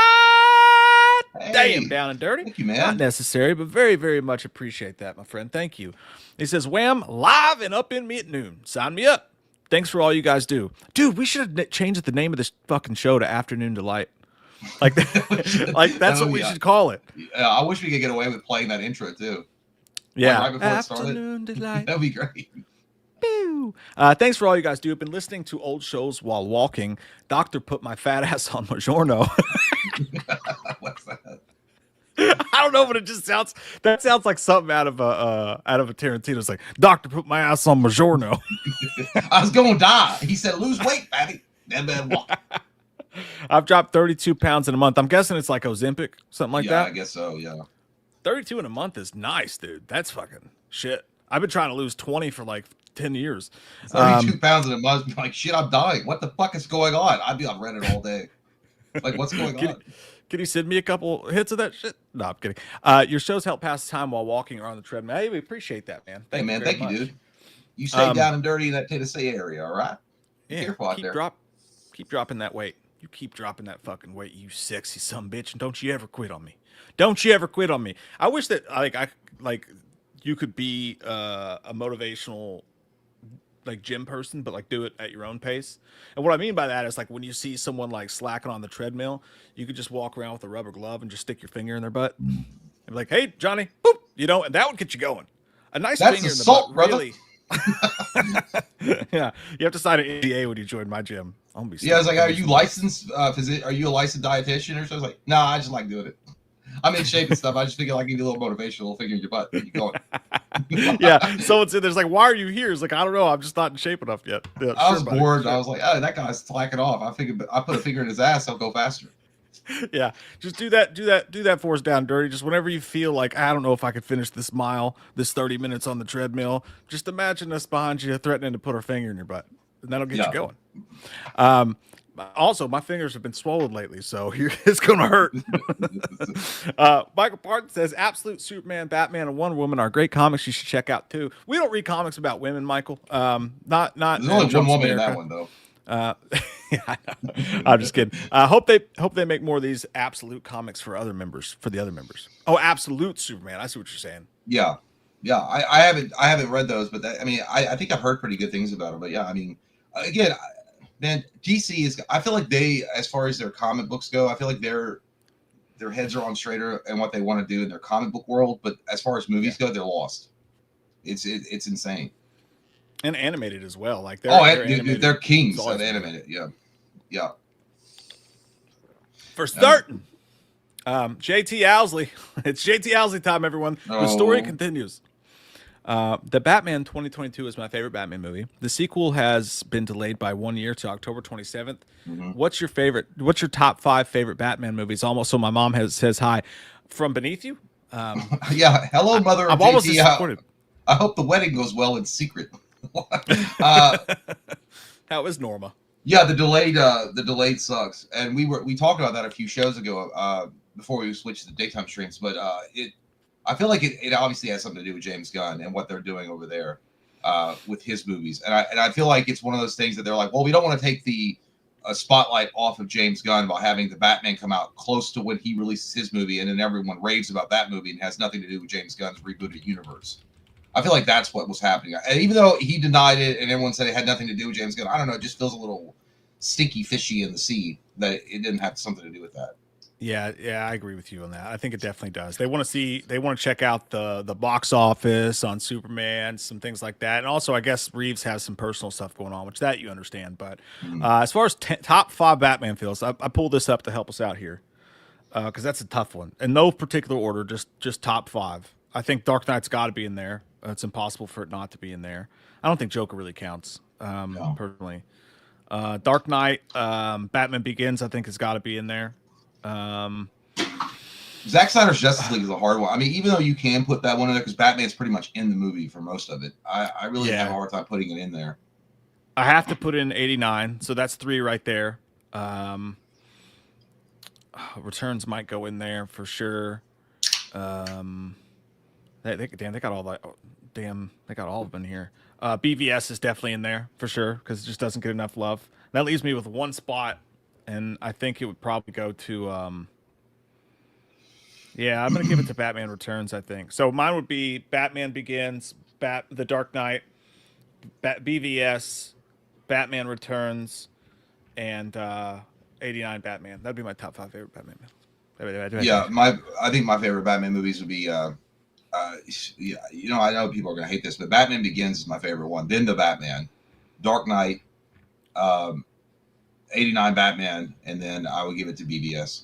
damn, down and dirty. Thank you, man. Not necessary, but very, very much appreciate that, my friend. Thank you. He says, "Wham, live and up in me at noon. Sign me up. Thanks for all you guys do." Dude, we should have changed the name of this fucking show to Afternoon Delight. Like, that's what we should call it. Yeah, I wish we could get away with playing that intro, too. Yeah. Right before Afternoon it started. Delight. That'd be great. Thanks for all you guys do. I've been listening to old shows while walking. Doctor put my fat ass on Magiorno. What's that? I don't know, but it just sounds like something out of a Tarantino. It's like, "Doctor put my ass on Magiorno." I was gonna die. He said, "Lose weight, fatty." And then walk. I've dropped 32 pounds in a month. I'm guessing it's like Ozempic, something like that. I guess so. Yeah. 32 in a month is nice, dude. That's fucking shit. I've been trying to lose 20 for like 10 years. 32 pounds in a month. Like, shit, I'm dying. What the fuck is going on? I'd be on Reddit all day. Like, what's going on? Can you send me a couple hits of that shit? No, I'm kidding. Your shows help pass time while walking or on the treadmill. Hey, we appreciate that, man. Thank you, dude. You stay down and dirty in that Tennessee area, all right? Be careful out there. Keep dropping that weight. You keep dropping that fucking weight, you sexy son of a bitch, and don't you ever quit on me. Don't you ever quit on me. I wish that you could be a motivational gym person, but do it at your own pace. And what I mean by that is when you see someone slacking on the treadmill, you could just walk around with a rubber glove and just stick your finger in their butt and be like, "Hey, Johnny," boop, and that would get you going. A nice That's finger assault, in the butt, brother. really. Yeah, you have to sign an NDA when you join my gym. I'm gonna be I was like, "Are you licensed? Are you a licensed dietitian or something?" I was like, "No, I just like doing it. I'm in shape and stuff. I just figure give you a little motivation, a little finger in your butt, keep you going." Yeah, someone said, "There's "Why are you here?" It's I don't know. I'm just not in shape enough yet." Yeah, I was bored. Sure. I was like, "Oh, that guy's slacking off." I figured I put a finger in his ass, I'll go faster. Yeah, just do that for us down dirty. Just whenever you feel like I don't know if I could finish this mile, this 30 minutes on the treadmill. Just imagine us behind you, threatening to put our finger in your butt, and that'll get you Yeah. going. Also, my fingers have been swollen lately, so it's gonna hurt. Michael Parton says, "Absolute Superman, Batman, and Wonder Woman are great comics you should check out too." We don't read comics about women, Michael. Not There's only one Trump's woman in America. that one though. Yeah, I'm just kidding. Hope they make more of these absolute comics for the other members. Oh, Absolute Superman. I see what you're saying. Yeah. I haven't read those, but I think I've heard pretty good things about them. But yeah, I mean, again, man, DC is. I feel like they, as far as their comic books go, I feel like their heads are on straighter and what they want to do in their comic book world. But as far as movies go, they're lost. It's insane. And animated as well. Like they're kings of animated. Yeah. For starting, JT Owsley. It's JT Owsley time, everyone. The story continues. The Batman 2022 is my favorite Batman movie. The sequel has been delayed by 1 year to October 27th. Mm-hmm. What's your top 5 favorite Batman movies? Almost so my mom says hi from beneath you. Yeah. Hello, mother. I'm almost disappointed. I hope the wedding goes well in secret. How is Norma? Yeah, the delayed sucks, and we talked about that a few shows ago before we switched to daytime streams. But I feel like it obviously has something to do with James Gunn and what they're doing over there with his movies, and I feel like it's one of those things that they're like, well, we don't want to take the spotlight off of James Gunn by having the Batman come out close to when he releases his movie, and then everyone raves about that movie and has nothing to do with James Gunn's rebooted universe. I feel like that's what was happening. And even though he denied it and everyone said it had nothing to do with James Gunn, I don't know. It just feels a little stinky fishy in the sea that it didn't have something to do with that. Yeah, I agree with you on that. I think it definitely does. They want to check out the box office on Superman, some things like that. And also, I guess Reeves has some personal stuff going on, which that you understand. But as far as top 5 Batman feels, I pulled this up to help us out here because that's a tough one. In no particular order, just top 5. I think Dark Knight's got to be in there. It's impossible for it not to be in there. I don't think Joker really counts, personally. Dark Knight, Batman Begins, I think has got to be in there. Zack Snyder's Justice League is a hard one. I mean, even though you can put that one in there because Batman's pretty much in the movie for most of it, I really have a hard time putting it in there. I have to put in 89, so that's 3 right there. Returns might go in there for sure. They got all that. They got all of them in here. BVS is definitely in there for sure because it just doesn't get enough love. That leaves me with one spot, and I think it would probably go to. I'm gonna give it to Batman Returns. I think so. Mine would be Batman Begins, The Dark Knight, BVS, Batman Returns, and 89 Batman. That'd be my top 5 favorite Batman. Yeah, I think my favorite Batman movies would be. I know people are going to hate this, but Batman Begins is my favorite one. Then The Batman, Dark Knight, 89 Batman, and then I would give it to BVS.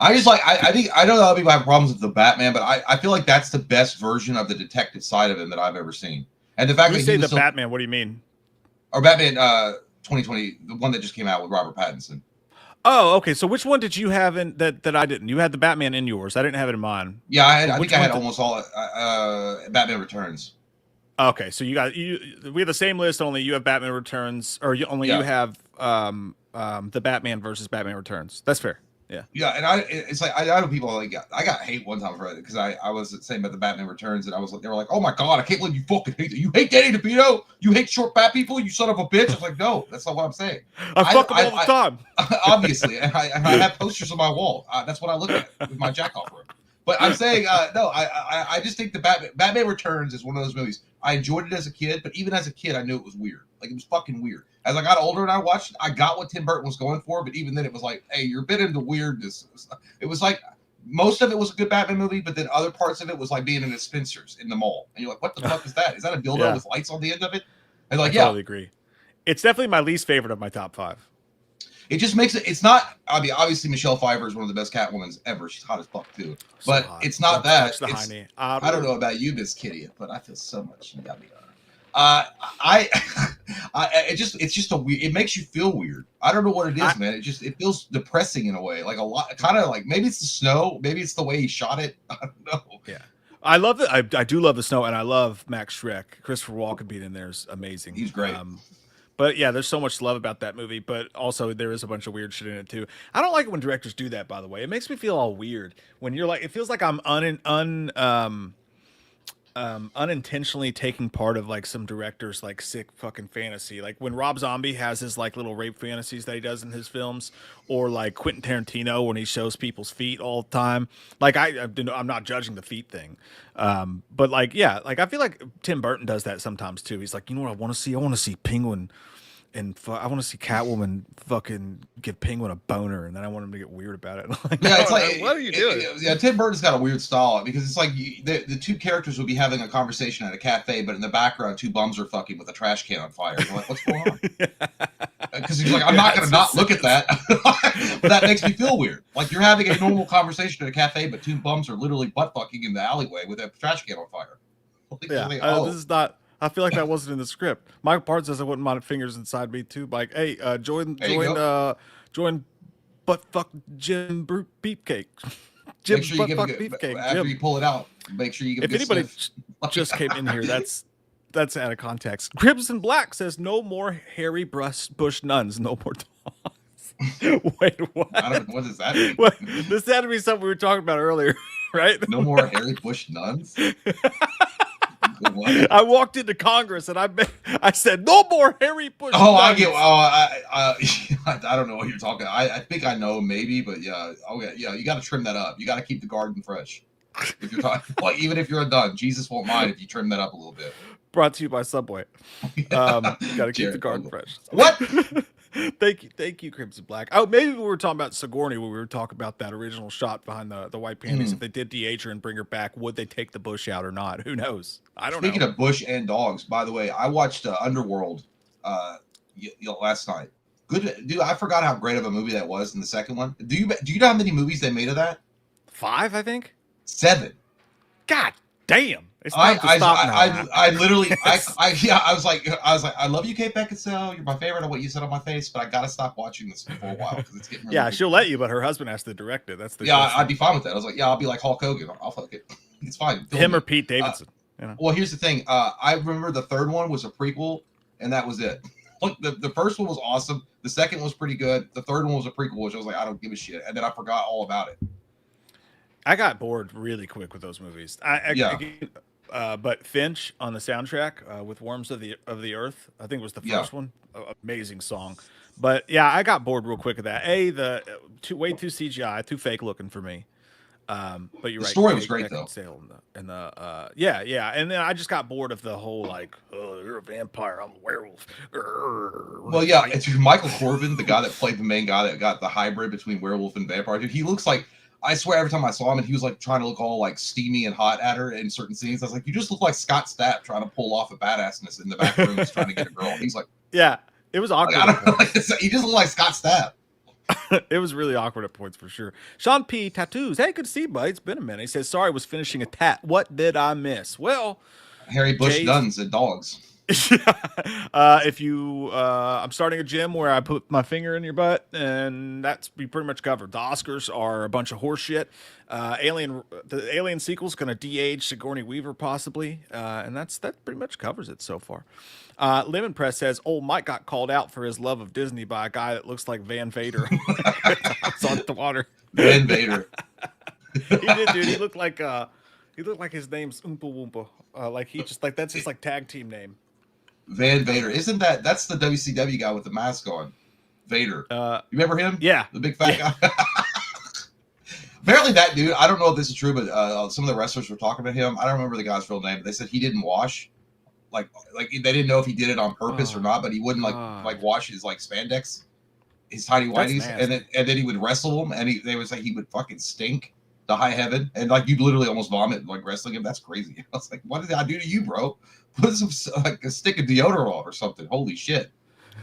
I just like, I think, I know that other people have problems with The Batman, but I feel like that's the best version of the detective side of him that I've ever seen. And the fact that you say Batman, what do you mean? Or Batman 2020, the one that just came out with Robert Pattinson. Oh, okay. So which one did you have in that I didn't? You had the Batman in yours. I didn't have it in mine. Yeah, I think I had almost all Batman Returns. Okay, so we have the same list. Only you have Batman Returns, or you have the Batman versus Batman Returns. That's fair. Yeah. Yeah, and it's like I know people like I got hate one time for it because I was saying about the Batman Returns and they were like, oh my god, I can't believe you fucking hate it. You hate Danny DeVito? You hate short fat people? You son of a bitch? I was like, no, that's not what I'm saying. I fuck them all the time. Obviously, and I have posters on my wall. That's what I look at with my jack off room. But I'm saying no. I just think the Batman Returns is one of those movies. I enjoyed it as a kid, but even as a kid, I knew it was weird. Like it was fucking weird. As I got older and I watched it, I got what Tim Burton was going for, but even then it was like, hey, you're a bit into weirdness. It was like most of it was a good Batman movie, but then other parts of it was like being in a Spencer's in the mall. And you're like, what the fuck is that? Is that a dildo with lights on the end of it? And like, I totally agree. It's definitely my least favorite of my top 5. It just makes it's not, I mean, obviously Michelle Pfeiffer is one of the best Catwomans ever. She's hot as fuck too. But it's not that. I don't know about you, Miss Kitty, but I feel so much. You got me on. I it's just a weird. It makes you feel weird. I don't know what it is, man. It feels depressing in a way, like a lot, kind of like maybe it's the snow, maybe it's the way he shot it. I don't know. Yeah, I love it. I do love the snow, and I love Max Schreck. Christopher Walken being in there is amazing. He's great. But yeah, there's so much to love about that movie, but also there is a bunch of weird shit in it too. I don't like it when directors do that, by the way. It makes me feel all weird when you're like, it feels like I'm unintentionally taking part of like some director's like sick fucking fantasy. Like when Rob Zombie has his like little rape fantasies that he does in his films, or like Quentin Tarantino when he shows people's feet all the time. Like I'm not judging the feet thing, but like yeah, like I feel like Tim Burton does that sometimes too. He's like, you know what I want to see? I want to see Penguin. And I want to see Catwoman fucking give Penguin a boner, and then I want him to get weird about it. Like, yeah, it's like, what are you doing? Yeah, Tim Burton's got a weird style because it's like the two characters would be having a conversation at a cafe, but in the background, two bums are fucking with a trash can on fire. You're like, what's going on? Because he's like, I'm not going to not look at that. But that makes me feel weird. Like you're having a normal conversation at a cafe, but two bums are literally butt fucking in the alleyway with a trash can on fire. Like, yeah, like, this is not. I feel like that wasn't in the script. Michael Parton says I wouldn't mind fingers inside me too. Like, hey, join butt fuck Jim Beefcake. Jim sure butt fuck Beefcake. After Jim. you pull it out, make sure you give. If anybody just came in here, that's out of context. Crimson Black says no more hairy bush nuns, no more dogs. Wait, what? I don't know, what does that mean? What? This had to be something we were talking about earlier, right? No more hairy bush nuns. What? I walked into Congress and I said no more hairy bush. Oh, nuns. I get. Oh, I don't know what you're talking. I think I know maybe, but yeah. Okay, yeah. You got to trim that up. You got to keep the garden fresh. If you're talking, like even if you're a nun, Jesus won't mind if you trim that up a little bit. Brought to you by Subway. Got to keep the garden fresh. What? Thank you, Crimson Black. Oh, maybe we were talking about Sigourney when we were talking about that original shot behind the white panties. If they did de-age her and bring her back, would they take the bush out or not? Who knows? I don't know. Speaking of bush and dogs, by the way, I watched Underworld last night. Good, dude. I forgot how great of a movie that was in the second one. Do you know how many movies they made of that? 5, I think. 7. God damn. It's time to stop now. I literally, I was like, I love you, Kate Beckinsale. You're my favorite of what you said on my face, but I gotta stop watching this for a while because it's getting really yeah, she'll let you, but her husband has to direct it. That's the I'd be fine with that. I was like, yeah, I'll be like Hulk Hogan. I'll fuck it. It's fine. Him or Pete Davidson. You know? Well, here's the thing. I remember the third one was a prequel, and that was it. Like the first one was awesome. The second was pretty good. The third one was a prequel, which I was like, I don't give a shit, and then I forgot all about it. I got bored really quick with those movies. But Finch on the soundtrack with "Worms of the Earth," I think was the first one. Amazing song. But yeah, I got bored real quick of that. Way too CGI, too fake looking for me. But you're right. The story was great though. And and then I just got bored of the whole like, oh, you're a vampire, I'm a werewolf. Well, yeah, it's Michael Corbin, the guy that played the main guy that got the hybrid between werewolf and vampire. Dude, he looks like. I swear every time I saw him and he was like trying to look all like steamy and hot at her in certain scenes, I was like, you just look like Scott Stapp trying to pull off a badassness in the back room trying to get a girl. He's like, yeah, it was awkward. Like, I don't know, like, he just looked like Scott Stapp. It was really awkward at points for sure. Sean P. Tattoos. Hey, good to see you, buddy. It's been a minute. He says, sorry, I was finishing a tat. What did I miss? Well, Harry Bush nuns and dogs. I'm starting a gym where I put my finger in your butt, and that's pretty much covered. The Oscars are a bunch of horse shit. The Alien sequel's going to de-age Sigourney Weaver possibly, and that pretty much covers it so far. Lemon Press says, old Mike got called out for his love of Disney by a guy that looks like Van Vader. It's on the water. Van Vader. He did, dude. He looked like his name's Oompa Loompa. That's his like tag team name. Van Vader. That's the WCW guy with the mask on? Vader. You remember him? Yeah. The big fat guy? Apparently that dude, I don't know if this is true, but some of the wrestlers were talking about him. I don't remember the guy's real name, but they said he didn't wash. Like they didn't know if he did it on purpose or not, but he wouldn't like wash his like spandex, his tiny whities, and then he would wrestle them, and they would say he would fucking stink to high heaven, and like you'd literally almost vomit like wrestling him. That's crazy. I was like, what did I do to you, bro? Put some like a stick of deodorant on or something. Holy shit!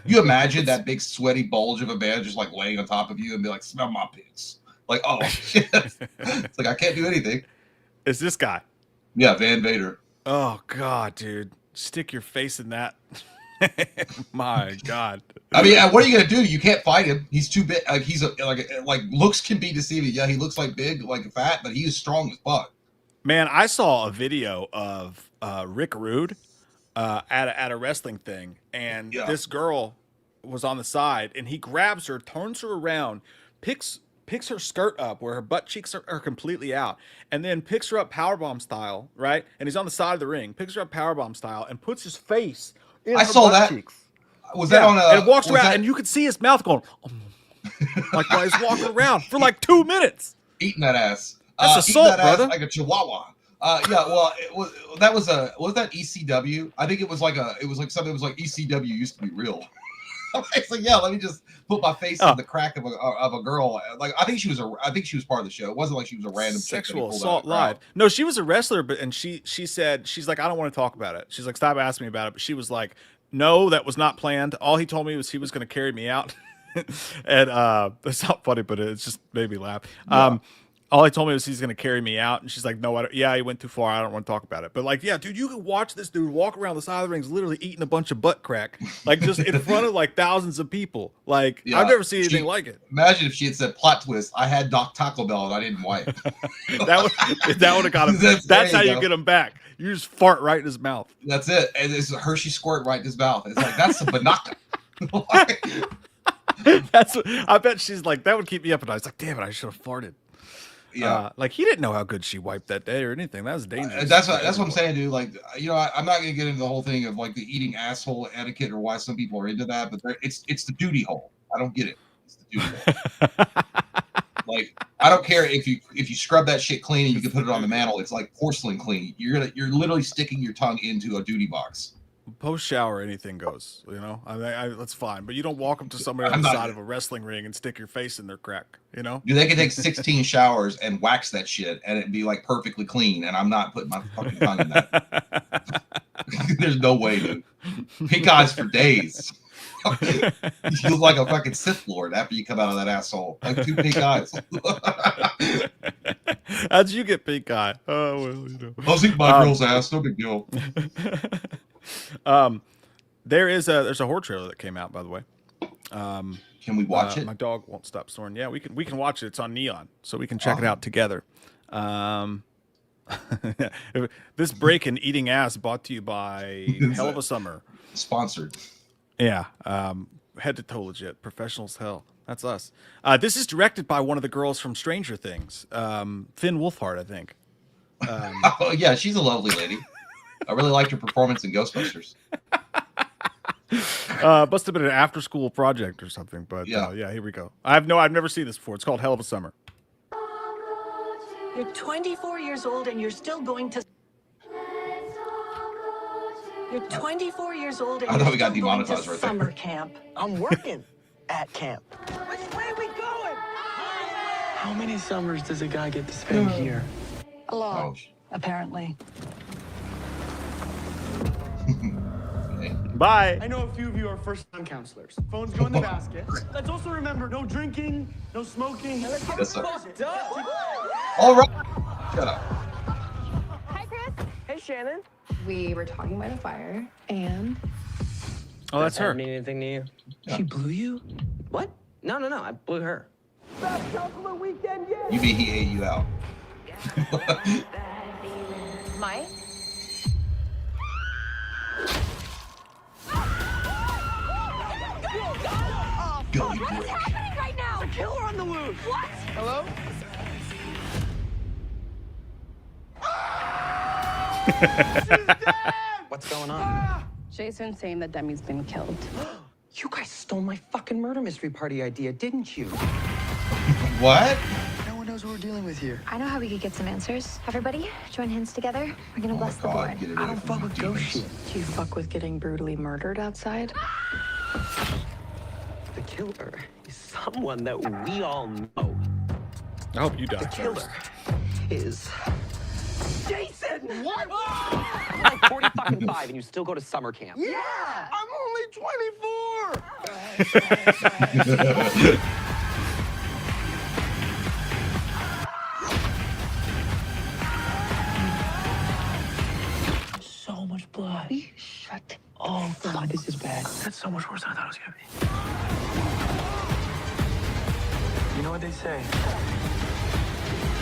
You imagine that big sweaty bulge of a man just like laying on top of you and be like, smell my piss. Like, oh shit! It's like I can't do anything. It's this guy. Yeah, Van Vader. Oh god, dude, stick your face in that. My God. I mean, what are you gonna do? You can't fight him. He's too big. Like he's like looks can be deceiving. Yeah, he looks like big, like fat, but he is strong as fuck. Man, I saw a video of Rick Rude at a wrestling thing, and this girl was on the side, and he grabs her, turns her around, picks her skirt up where her butt cheeks are completely out, and then picks her up powerbomb style, right? And he's on the side of the ring, picks her up powerbomb style, and puts his face in her butt cheeks. Was that on a? And walks around, and you could see his mouth going, like while he's walking around for like 2 minutes. Eating that ass. That's assault, brother. Like a chihuahua. Well, was that ECW? I think it was like something. It was like ECW used to be real. It's like, yeah, let me just put my face in the crack of a girl. Like I think she was part of the show. It wasn't like she was a random sexual assault live. No, she was a wrestler, and she said, she's like, I don't want to talk about it. She's like, stop asking me about it. But she was like, no, that was not planned. All he told me was he was going to carry me out. And it's not funny, but it just made me laugh. Yeah. All he told me was he's going to carry me out. And she's like, no, yeah, he went too far. I don't want to talk about it. But like, yeah, dude, you can watch this dude walk around the side of the rings, literally eating a bunch of butt crack, like just in front of like thousands of people. Like, yeah, I've never seen anything like it. Imagine if she had said, plot twist, I had Taco Bell and I didn't wipe. that would have got him. That's how you get him back. You just fart right in his mouth. That's it. And it's a Hershey squirt right in his mouth. It's like, that's a banaka. That's what, I bet she's like, that would keep me up at night. It's like, damn it, I should have farted. Yeah, like he didn't know how good she wiped that day or anything. That was dangerous. That's what I'm saying, dude. Like, you know, I'm not gonna get into the whole thing of like the eating asshole etiquette or why some people are into that, but it's the duty hole. I don't get it. It's the duty hole. Like, I don't care if you scrub that shit clean and you can put it on the mantle. It's like porcelain clean. You're literally sticking your tongue into a duty box. Post shower, anything goes. You know, that's fine. But you don't walk up to somebody on the side of a wrestling ring and stick your face in their crack. You know, dude, they could take 16 showers and wax that shit, and it'd be like perfectly clean. And I'm not putting my fucking tongue in that. There's no way, dude. Pink eyes for days. You look like a fucking Sith Lord after you come out of that asshole. Like 2 pink eyes. How'd you get pink eye? Oh, well, you know. I was eating my girl's ass. No big deal. There's a horror trailer that came out, by the way. Can we watch it? My dog won't stop snoring. Yeah, we can watch it. It's on Neon, so we can check it out together. This break in eating ass brought to you by Hell of a Summer. Sponsored. Yeah. Head to toe legit. Professionals hell. That's us. This is directed by one of the girls from Stranger Things, Finn Wolfhard, I think. Oh yeah, she's a lovely lady. I really liked her performance in Ghostbusters. Must have been an after-school project or something, but yeah, here we go. I've never seen this before. It's called Hell of a Summer. You're 24 years old and you're still going to. You're 24 years old and I thought we got demonetized right summer camp. I'm working at camp. Which way are we going? How many summers does a guy get to spend here? A lot, apparently. Bye. I know a few of you are first-time counselors. Phones go in the basket. Let's also remember, no drinking, no smoking. Yes, sir. All right. Shut up. Hi, Chris. Hey, Shannon. We were talking by the fire, and... Oh, that's her. Mean anything to you? Yeah. She blew you? What? No. I blew her. Best counselor weekend yet. You mean he ate you out? Mike? Gully What is brick. happening right now? There's a killer on the loose. What? Hello? What's going on? Jason's saying that Demi's been killed. You guys stole my fucking murder mystery party idea, didn't you? What? No one knows what we're dealing with here. I know how we could get some answers. Everybody, join hands together. We're gonna bless the board. Get it I away don't from fuck the with ghost demons. shit. Do you fuck with getting brutally murdered outside? The killer is someone that we all know. I hope you die. The killer is Jason! What? You're like 40 fucking 5 and you still go to summer camp. Yeah! I'm only 24! So much blood. Shut up. Oh, God, this is bad. That's so much worse than I thought it was gonna be. You know what they say?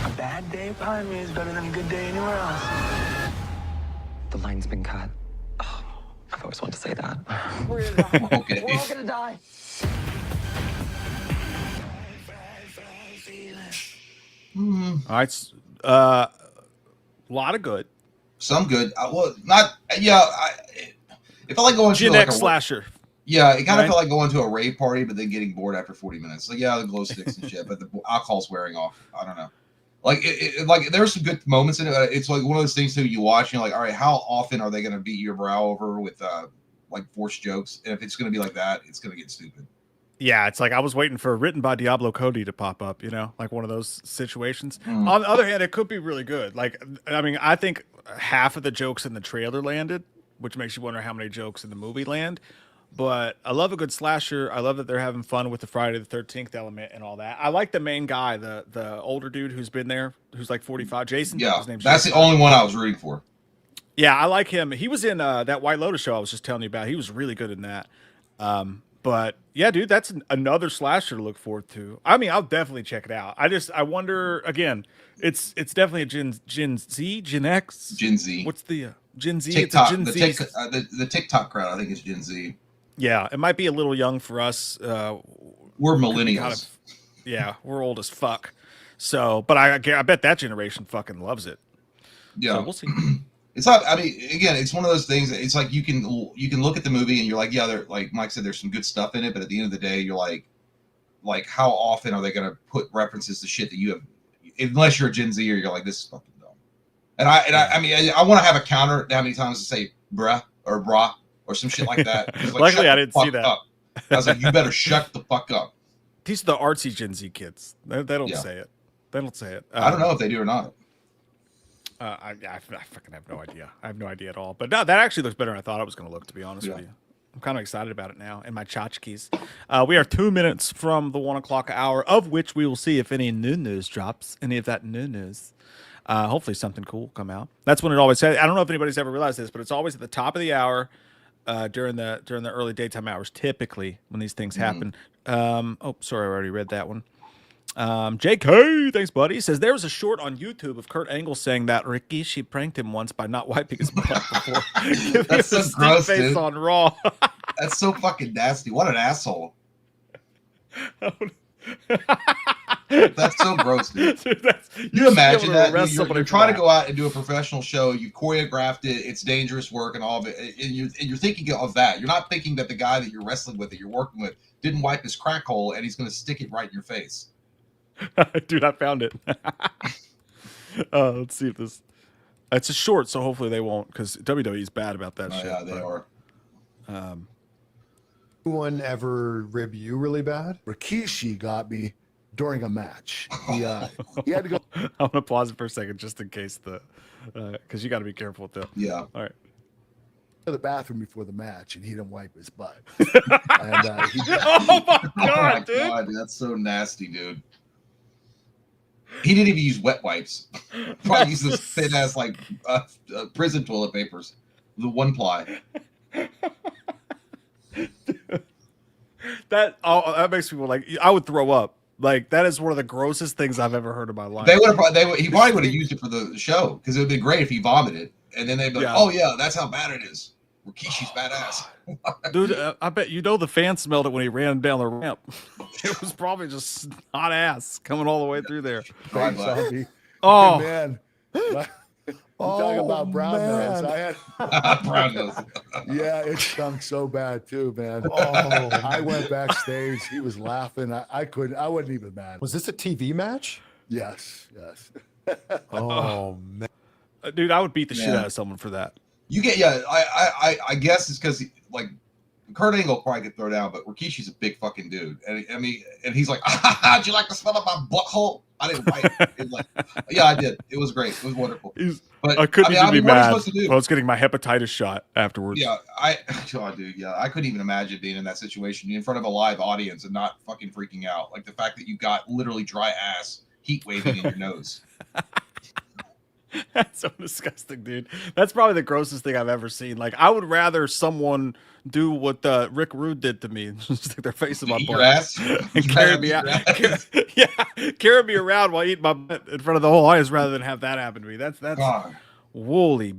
A bad day behind me is better than a good day anywhere else. The line's been cut. Oh, I've always wanted to say that. We're gonna die. Okay. We're all gonna die. All right. A lot of good. Some good. Well, not. Yeah. It felt like going to Gen like X a slasher. Yeah, it kind of Right? felt like going to a rave party, but then getting bored after 40 minutes. Like, yeah, the glow sticks and shit, but the alcohol's wearing off. I don't know. Like, like there's some good moments in it. It's like one of those things too. You watch, and you're like, all right, how often are they going to beat your brow over with like forced jokes? And if it's going to be like that, it's going to get stupid. Yeah, it's like I was waiting for Written by Diablo Cody to pop up, you know, like one of those situations. On the other hand, it could be really good. Like, I mean, I think half of the jokes in the trailer landed, which makes you wonder how many jokes in the movie land. But I love a good slasher. I love that they're having fun with the Friday the 13th element and all that. I like the main guy, the older dude who's been there, who's like 45. Jason? Yeah, His name's that's Jason. the only one I was rooting for. Yeah, I like him. He was in that White Lotus show I was just telling you about. He was really good in that. But yeah, dude, that's another slasher to look forward to. I mean, I'll definitely check it out. I wonder again. It's definitely a Gen Z, Gen X, Gen Z. What's the Gen Z? TikTok, it's a Gen Z. the TikTok crowd, I think, is Gen Z. Yeah, it might be a little young for us. We're millennials. Yeah, we're old as fuck. So, but I bet that generation fucking loves it. Yeah, so we'll see. It's not. I mean, again, it's one of those things. It's like you can look at the movie and you're like, yeah, like Mike said, there's some good stuff in it, but at the end of the day, you're like, how often are they going to put references to shit that you have, unless you're a Gen Z or you're like, this is fucking dumb. And I mean, I want to have a counter how many times to say bruh or brah or some shit like that. Like, luckily, I didn't see that. Up. I was like, you better shut the fuck up. These are the artsy Gen Z kids. They don't say it. They don't say it. I don't know if they do or not. I fucking have no idea. I have no idea at all. But no, that actually looks better than I thought it was going to look, to be honest with you. I'm kind of excited about it now. And my tchotchkes. We are 2 minutes from the 1 o'clock hour, of which we will see if any new news drops. Any of that new news. Hopefully something cool will come out. That's when it always says. I don't know if anybody's ever realized this, but it's always at the top of the hour during the early daytime hours, typically when these things happen. Oh, sorry, I already read that one. JK, thanks, buddy. Says there was a short on YouTube of Kurt Angle saying that Rikishi pranked him once by not wiping his butt before giving That's him so a gross, face dude. on Raw. That's so fucking nasty. What an asshole. That's so gross, dude. Dude, You imagine that you're you're trying to go out and do a professional show. You choreographed it. It's dangerous work and all of it. And you're thinking of that. You're not thinking that the guy that you're wrestling with, that you're working with, didn't wipe his crack hole and he's going to stick it right in your face. Dude, I found it. Let's see if this. It's a short, so hopefully they won't, because WWE is bad about that shit. Yeah, they are. Anyone ever rib you really bad? Rikishi got me during a match. He had to go I'm gonna pause it for a second just in case because you got to be careful with that. Yeah. All right. to the bathroom before the match, and he didn't wipe his butt. And, oh my god, dude! God, that's so nasty, dude. He didn't even use wet wipes. Probably used this thin ass like prison toilet papers, the one ply. That makes people like I would throw up. Like that is one of the grossest things I've ever heard in my life. They would have. He probably would have used it for the show because it would be great if he vomited, and then they'd be like, "Oh yeah, that's how bad it is." Rikishi's badass. Dude, I bet the fans smelled it when he ran down the ramp. It was probably just hot ass coming all the way through there. Oh man. Talking about brown nose. I had brown nose. Yeah, it stunk so bad too, man. Oh, I went backstage. He was laughing. I wasn't even mad. Was this a TV match? Yes. Oh man, dude, I would beat the shit out of someone for that. You get I guess it's because like Kurt Angle probably get thrown down, but Rikishi's a big fucking dude, and I mean, and he's like, "Did you like the smell of my butthole?" I didn't like it. Like, yeah, I did. It was great. It was wonderful. But I couldn't even be mad. I was getting my hepatitis shot afterwards. Yeah, I couldn't even imagine being in that situation in front of a live audience and not fucking freaking out. Like the fact that you got literally dry ass heat waving in your nose. That's so disgusting, dude. That's probably the grossest thing I've ever seen. Like, I would rather someone do what Rick Rude did to me, stick their face in my Eat butt your ass? and carry me out. Carry me around while I eat my butt in front of the whole audience rather than have that happen to me. That's God. woolly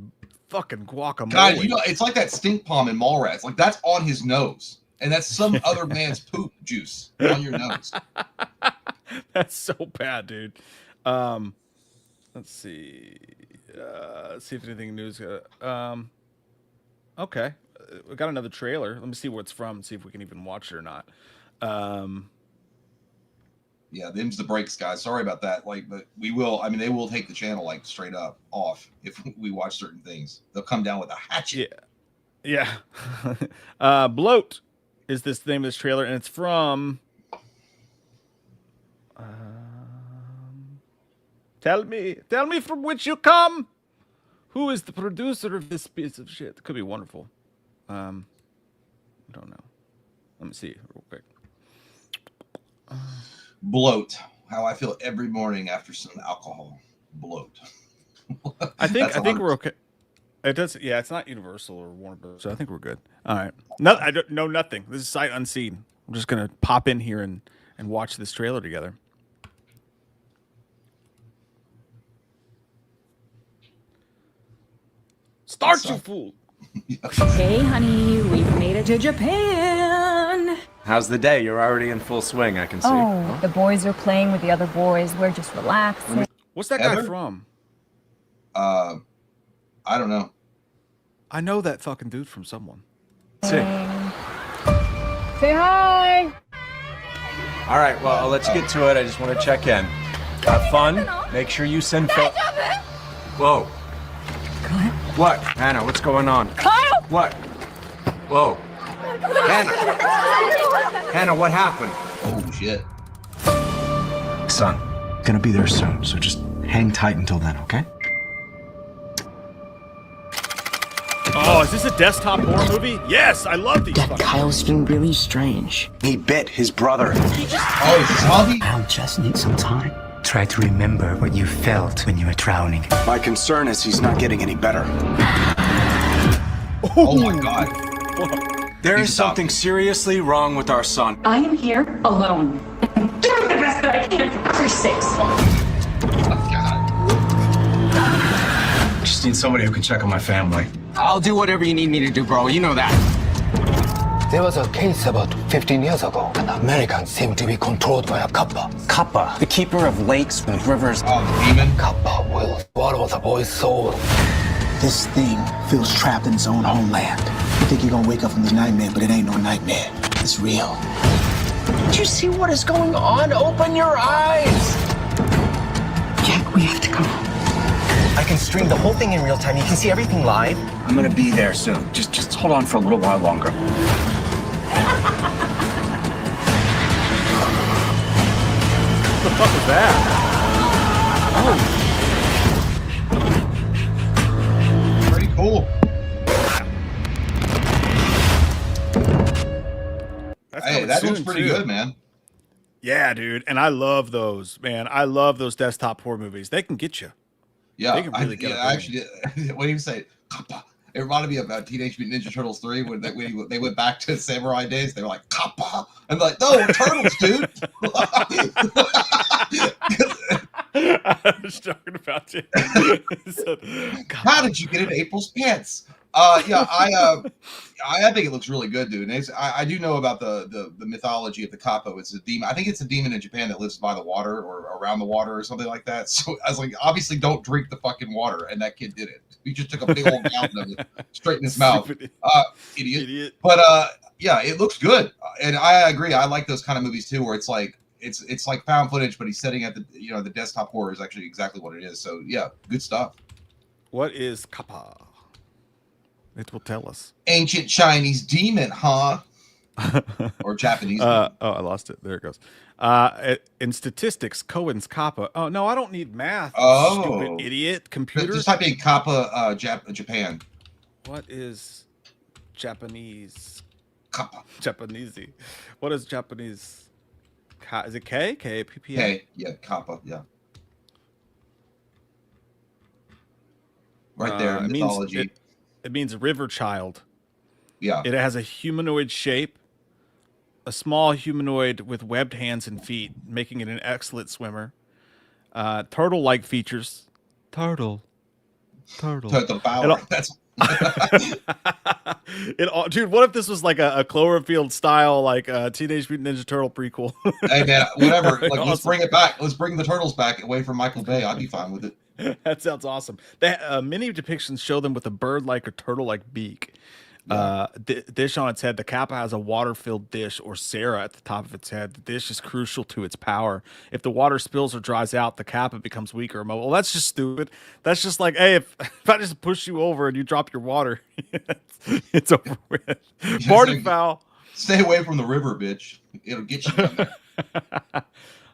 fucking guacamole. God, you know, it's like that stink palm in Mallrats. Like, that's on his nose. And that's some other man's poop juice on your nose. That's so bad, dude. Let's see. Let's see if anything news. Okay, we got another trailer. Let me see what it's from. See if we can even watch it or not. Yeah, them's the breaks, guys. Sorry about that. Like, but we will. I mean, they will take the channel like straight up off if we watch certain things. They'll come down with a hatchet. Yeah. Bloat is this name of this trailer, and it's from. Tell me from which you come. Who is the producer of this piece of shit? It could be wonderful. I don't know. Let me see real quick. Bloat. How I feel every morning after some alcohol. Bloat. I think we're okay. It does. Yeah, it's not Universal or Warner Bros. So I think we're good. All right. No, I don't know nothing. This is sight unseen. I'm just gonna pop in here and watch this trailer together. Start, you fool! Hey, honey, we've made it to Japan. How's the day? You're already in full swing, I can see. Oh, the boys are playing with the other boys. We're just relaxing. What's that guy from? I don't know. I know that fucking dude from someone. Say hi. All right, well, let's get to it. I just want to check in. Have fun. Make sure you send... Whoa. Kyle? What? Hannah, what's going on? Kyle! What? Whoa. Hannah! Hannah, what happened? Oh, shit. Son, gonna be there soon, so just hang tight until then, okay? Oh, is this a desktop horror movie? Yes, I love these. That Kyle's been really strange. He bit his brother. Kyle just needs some time. Try to remember what you felt when you were drowning. My concern is he's not getting any better. Oh my God. There is something seriously wrong with our son. I am here alone. I'm doing the best that I can for Christ's sakes. Just need somebody who can check on my family. I'll do whatever you need me to do, bro. You know that. There was a case about 15 years ago. An American seemed to be controlled by a Kappa. Kappa, the keeper of lakes and rivers. Oh, the demon. Kappa will swallow the boy's soul. This thing feels trapped in its own homeland. You think you're gonna wake up from the nightmare, but it ain't no nightmare. It's real. Don't you see what is going on? Open your eyes! Jack, we have to go. I can stream the whole thing in real time. You can see everything live. I'm gonna be there soon. Just hold on for a little while longer. What the fuck is that? Oh. Pretty cool. Hey, that looks pretty good, man. Yeah, dude. And I love those, man. I love those desktop horror movies. They can get you. Yeah, they can really get I actually did. What do you say? Kappa. It reminded me of Teenage Mutant Ninja Turtles 3 when they went back to samurai days. They were like, Kappa. I'm like, no, we're turtles, dude. I was talking about you. How did you get into April's pants? Yeah, I think it looks really good, dude. And I do know about the mythology of the Kappa. It's a demon. I think it's a demon in Japan that lives by the water or around the water or something like that. So I was like, obviously, don't drink the fucking water. And that kid did it. He just took a big old gallon of it straight in his mouth. Idiot. But yeah, it looks good. And I agree. I like those kind of movies too, where it's like found footage, but he's setting at the desktop horror is actually exactly what it is. So yeah, good stuff. What is Kappa? It will tell us. Ancient Chinese demon, huh? Or Japanese. Oh, I lost it. There it goes. In statistics, Cohen's Kappa. Oh no, I don't need math. Oh, stupid idiot. Computer. Just type in Kappa, Japan. What is Japanese? Kappa. Japanesey. What is Japanese? Is it K? K-A-P-P-A? K. Yeah, Kappa. Yeah. right there. Mythology. It means river child. Yeah. It has a humanoid shape, a small humanoid with webbed hands and feet, making it an excellent swimmer. Turtle-like features. Turtle. The power. That's dude, what if this was like a Cloverfield style, like Teenage Mutant Ninja Turtle prequel? Hey man, whatever. Like, awesome. Let's bring it back. Let's bring the turtles back away from Michael Bay. I'd be fine with it. That sounds awesome. Many depictions show them with a bird-like or turtle-like beak. Dish on its head. The Kappa has a water-filled dish or Sarah at the top of its head. The dish is crucial to its power. If the water spills or dries out, the Kappa becomes weaker or mobile. Well, that's just stupid. That's just like, hey, if I just push you over and you drop your water, it's over with. Party foul. Stay away from the river, bitch. It'll get you down there.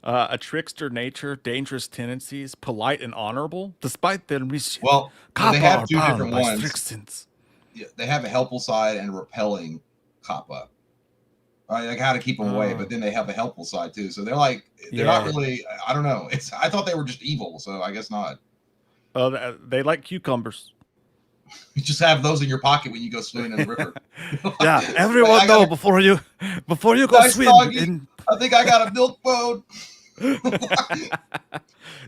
A trickster nature, dangerous tendencies, polite and honorable, despite their mischief. Well, they have two different ones. Tricksters. Yeah, they have a helpful side and a repelling Kappa. Right, like how to keep them away, but then they have a helpful side too. So they're like, they're not really. I don't know. I thought they were just evil, so I guess not. Oh, they like cucumbers. You just have those in your pocket when you go swimming in the river. Yeah, everyone know before you go swim. I think I got a milk bone.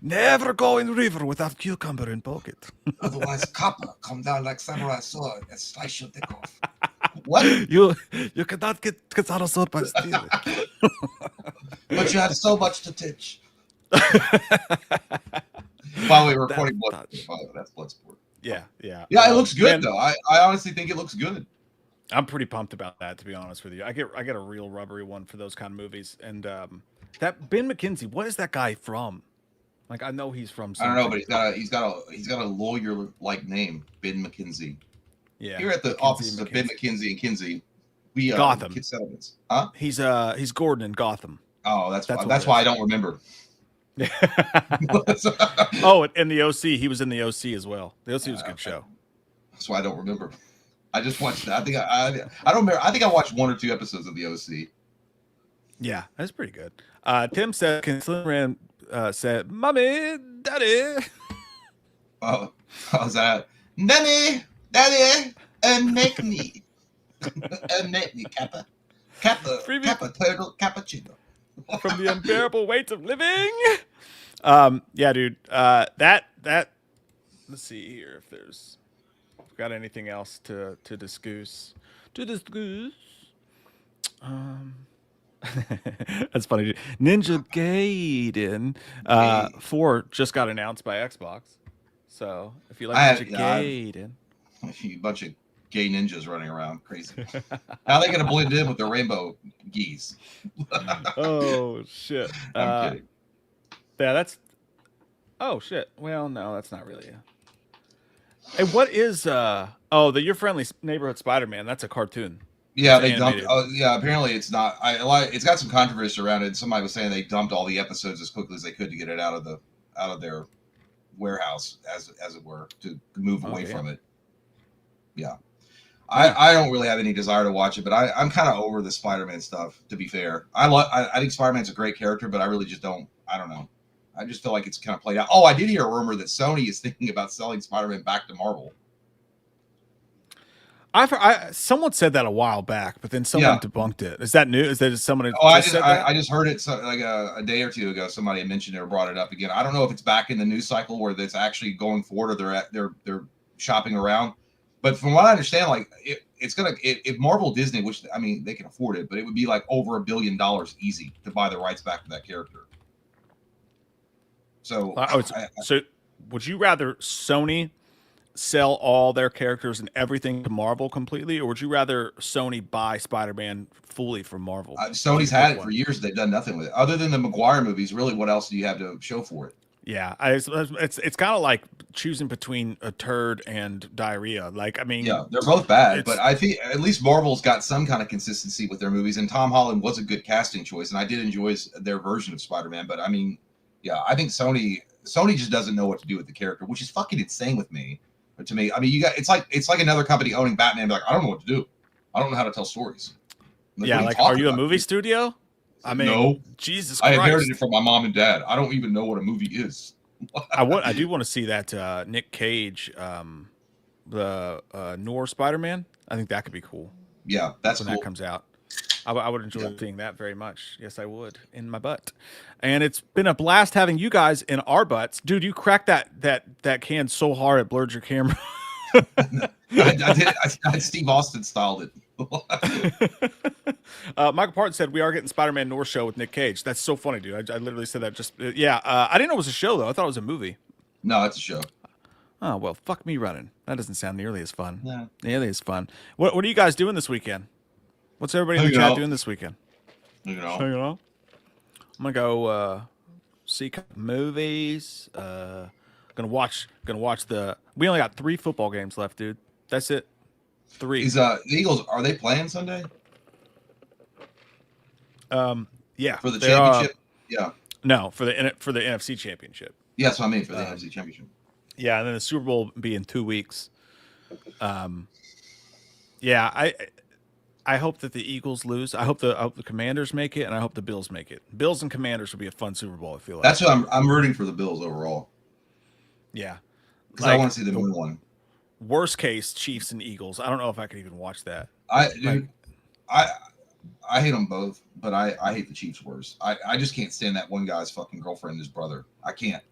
Never go in river without cucumber in pocket. Otherwise, Kappa come down like samurai sword and slice your dick off. What? You cannot get Katana sword by stealing. But you had so much to teach. While we were recording Bloodsport, that's Bloodsport. Yeah. Yeah, it looks good though. I honestly think it looks good. I'm pretty pumped about that, to be honest with you. I get a real rubbery one for those kind of movies. And that Ben McKenzie, what is that guy from? Like, I know he's from something. I don't know, but he's got a lawyer like name, Ben McKenzie. Yeah. Here at the offices of Ben McKenzie and Kinsey, we Gotham. Kid Settlements. Huh? He's Gordon in Gotham. Oh, that's why I don't remember. Oh, and the OC, he was in the OC as well. The OC was a good show. That's why I don't remember. I just watched that. I don't remember. I think I watched 1 or 2 episodes of the OC. Yeah, that's pretty good. Tim said, Slim said, "Mommy, Daddy." Oh, how's that? Nanny, Daddy, and make me, Kappa, turtle, cappuccino. From the unbearable weight of living. Yeah, dude. That. Let's see here if there's got anything else to discuss. That's funny, dude. Ninja Gaiden 4 just got announced by Xbox. So if you like Ninja Gaiden, a bunch of gay ninjas running around, crazy. How are they gonna blend in with the rainbow geese? Oh shit! I'm kidding. Yeah, that's. Oh shit! Well, no, that's not really. Hey, what is the Your Friendly Neighborhood Spider-Man? That's a cartoon. Yeah, they dumped. Yeah, apparently it's not. It's got some controversy around it. Somebody was saying they dumped all the episodes as quickly as they could to get it out of their warehouse, as it were, to move away from it. Yeah, I don't really have any desire to watch it, but I'm kind of over the Spider-Man stuff. To be fair, I think Spider-Man's a great character, but I really just don't. I don't know. I just feel like it's kind of played out. Oh, I did hear a rumor that Sony is thinking about selling Spider-Man back to Marvel. Someone said that a while back, but then someone debunked it. Is that new? Is that someone? I just heard it like a day or two ago. Somebody had mentioned it or brought it up again. I don't know if it's back in the news cycle where it's actually going forward, or they're shopping around. But from what I understand, like it's gonna if Marvel Disney, which I mean they can afford it, but it would be like over $1 billion easy to buy the rights back to that character. So, so would you rather Sony sell all their characters and everything to Marvel completely, or would you rather Sony buy Spider-Man fully from Marvel? Sony's had it for years. They've done nothing with it other than the Maguire movies. Really, what else do you have to show for it? Yeah, it's kind of like choosing between a turd and diarrhea. Like, I mean, yeah, they're both bad, but I think at least Marvel's got some kind of consistency with their movies. And Tom Holland was a good casting choice, and I did enjoy their version of Spider-Man. But I mean, yeah, I think Sony just doesn't know what to do with the character, which is fucking insane with me. But to me, I mean, it's like another company owning Batman. Like, I don't know what to do. I don't know how to tell stories. Like, yeah, like, are you a movie studio? I mean, no. Jesus Christ. I inherited it from my mom and dad. I don't even know what a movie is. I do want to see that Nick Cage, the Noir Spider-Man. I think that could be cool. Yeah, that's when cool. that comes out. I would enjoy seeing that very much. Yes, I would, in my butt. And it's been a blast having you guys in our butts. Dude, you cracked that can so hard it blurred your camera. I did. I Steve Austin styled it. Michael Parton said we are getting Spider-Man North show with Nick Cage. That's so funny, dude. I literally said that just I didn't know it was a show though. I thought it was a movie. No, it's a show. Oh well, fuck me running. That doesn't sound nearly as fun. No. Nearly as fun. What are you guys doing this weekend? What's everybody in the chat doing this weekekend? You know. I'm gonna go see movies. Gonna watch the. We only got 3 football games left, dude. That's it. 3. Is the Eagles, are they playing Sunday? Yeah. For the championship? Yeah. No, for the NFC championship. Yeah, that's what I mean, for the NFC championship. Yeah, and then the Super Bowl will be in 2 weeks. Yeah, I hope that the Eagles lose. I hope the Commanders make it, and I hope the Bills make it. Bills and Commanders would be a fun Super Bowl, I feel like. That's what I'm rooting for the Bills overall. Yeah. Because I want to see them win one. Worst case, Chiefs and Eagles. I don't know if I could even watch that. I hate them both, but I hate the Chiefs worse. I just can't stand that one guy's fucking girlfriend and his brother. I can't.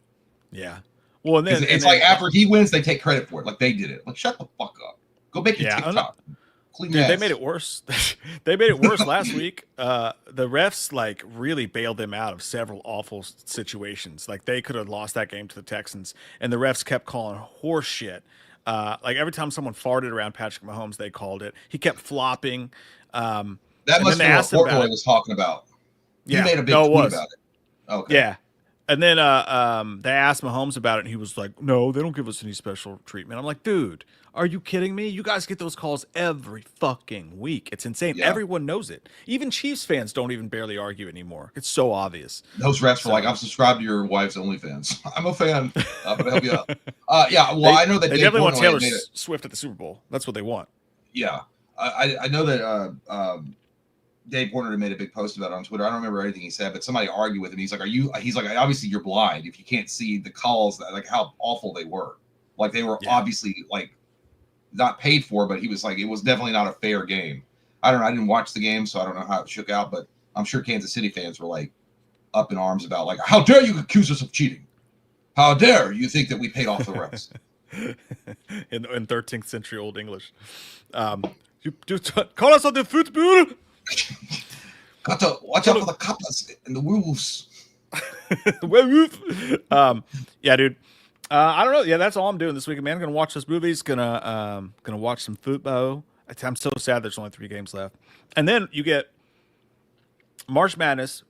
Yeah. Well, and then it's like after he wins, they take credit for it. Like they did it. Like shut the fuck up. Go make your TikTok. Clean Dude, ass. they made it worse. They made it worse last week. The refs like really bailed them out of several awful situations. Like they could have lost that game to the Texans, and the refs kept calling horse shit. Like every time someone farted around Patrick Mahomes, they called it. He kept flopping. That must be what Fortnite was talking about. Yeah, he made a big tweet about it. Okay. Yeah. And then they asked Mahomes about it, and he was like, no, they don't give us any special treatment. I'm like, dude, are you kidding me? You guys get those calls every fucking week. It's insane. Yeah. Everyone knows it. Even Chiefs fans don't even barely argue anymore. It's so obvious. Those refs were like, I'm subscribed to your wife's OnlyFans. I'm a fan. I'm going to help you out. Yeah, well, I know that they definitely want Taylor Swift at the Super Bowl. That's what they want. Yeah. I know that Dave Portnoy made a big post about it on Twitter. I don't remember anything he said, but somebody argued with him. He's like, he's like, obviously you're blind if you can't see the calls, like how awful they were. Like they were obviously like not paid for, but he was like, it was definitely not a fair game. I don't know. I didn't watch the game, so I don't know how it shook out, but I'm sure Kansas City fans were like up in arms about like, how dare you accuse us of cheating? How dare you think that we paid off the refs? in 13th century Old English. You just call us on the football. Got to watch out for the Kappas and the wolves. The werewolf. Yeah, dude. I don't know. Yeah, that's all I'm doing this weekend, man. I'm gonna watch those movies. Gonna watch some football. I'm so sad. There's only 3 games left, and then you get March Madness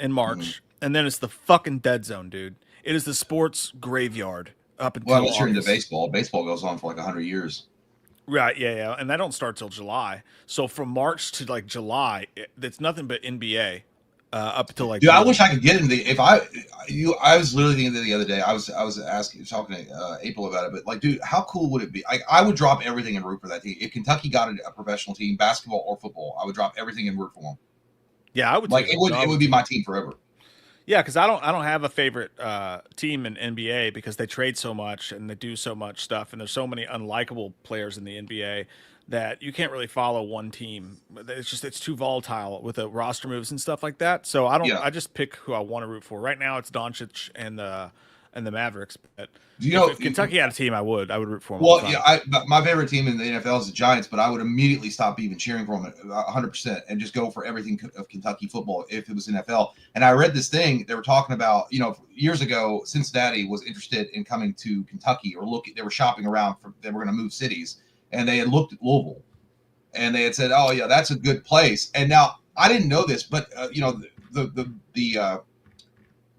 in March, and then it's the fucking dead zone, dude. It is the sports graveyard up until. Well, unless you're into baseball. Baseball goes on for like 100 years. Right, yeah, and that don't start till July. So from March to like July, it's nothing but NBA up until like. Dude, I wish I could get into the. I was literally thinking the other day. I was talking to April about it, but like, dude, how cool would it be? I would drop everything and root for that team. If Kentucky got a professional team, basketball or football, I would drop everything and root for them. Yeah, I would. Like it would be my team forever. Yeah, because I don't have a favorite team in NBA because they trade so much and they do so much stuff, and there's so many unlikable players in the NBA that you can't really follow one team. It's too volatile with the roster moves and stuff like that. So I just pick who I want to root for. Right now it's Doncic and the Mavericks. But if Kentucky had a team, I would root for them. Well, yeah, my favorite team in the NFL is the Giants, but I would immediately stop even cheering for them 100% and just go for everything of Kentucky football if it was NFL. And I read this thing they were talking about. Years ago, Cincinnati was interested in coming to Kentucky they were shopping around they were going to move cities, and they had looked at Louisville, and they had said, "Oh yeah, that's a good place." And now I didn't know this, but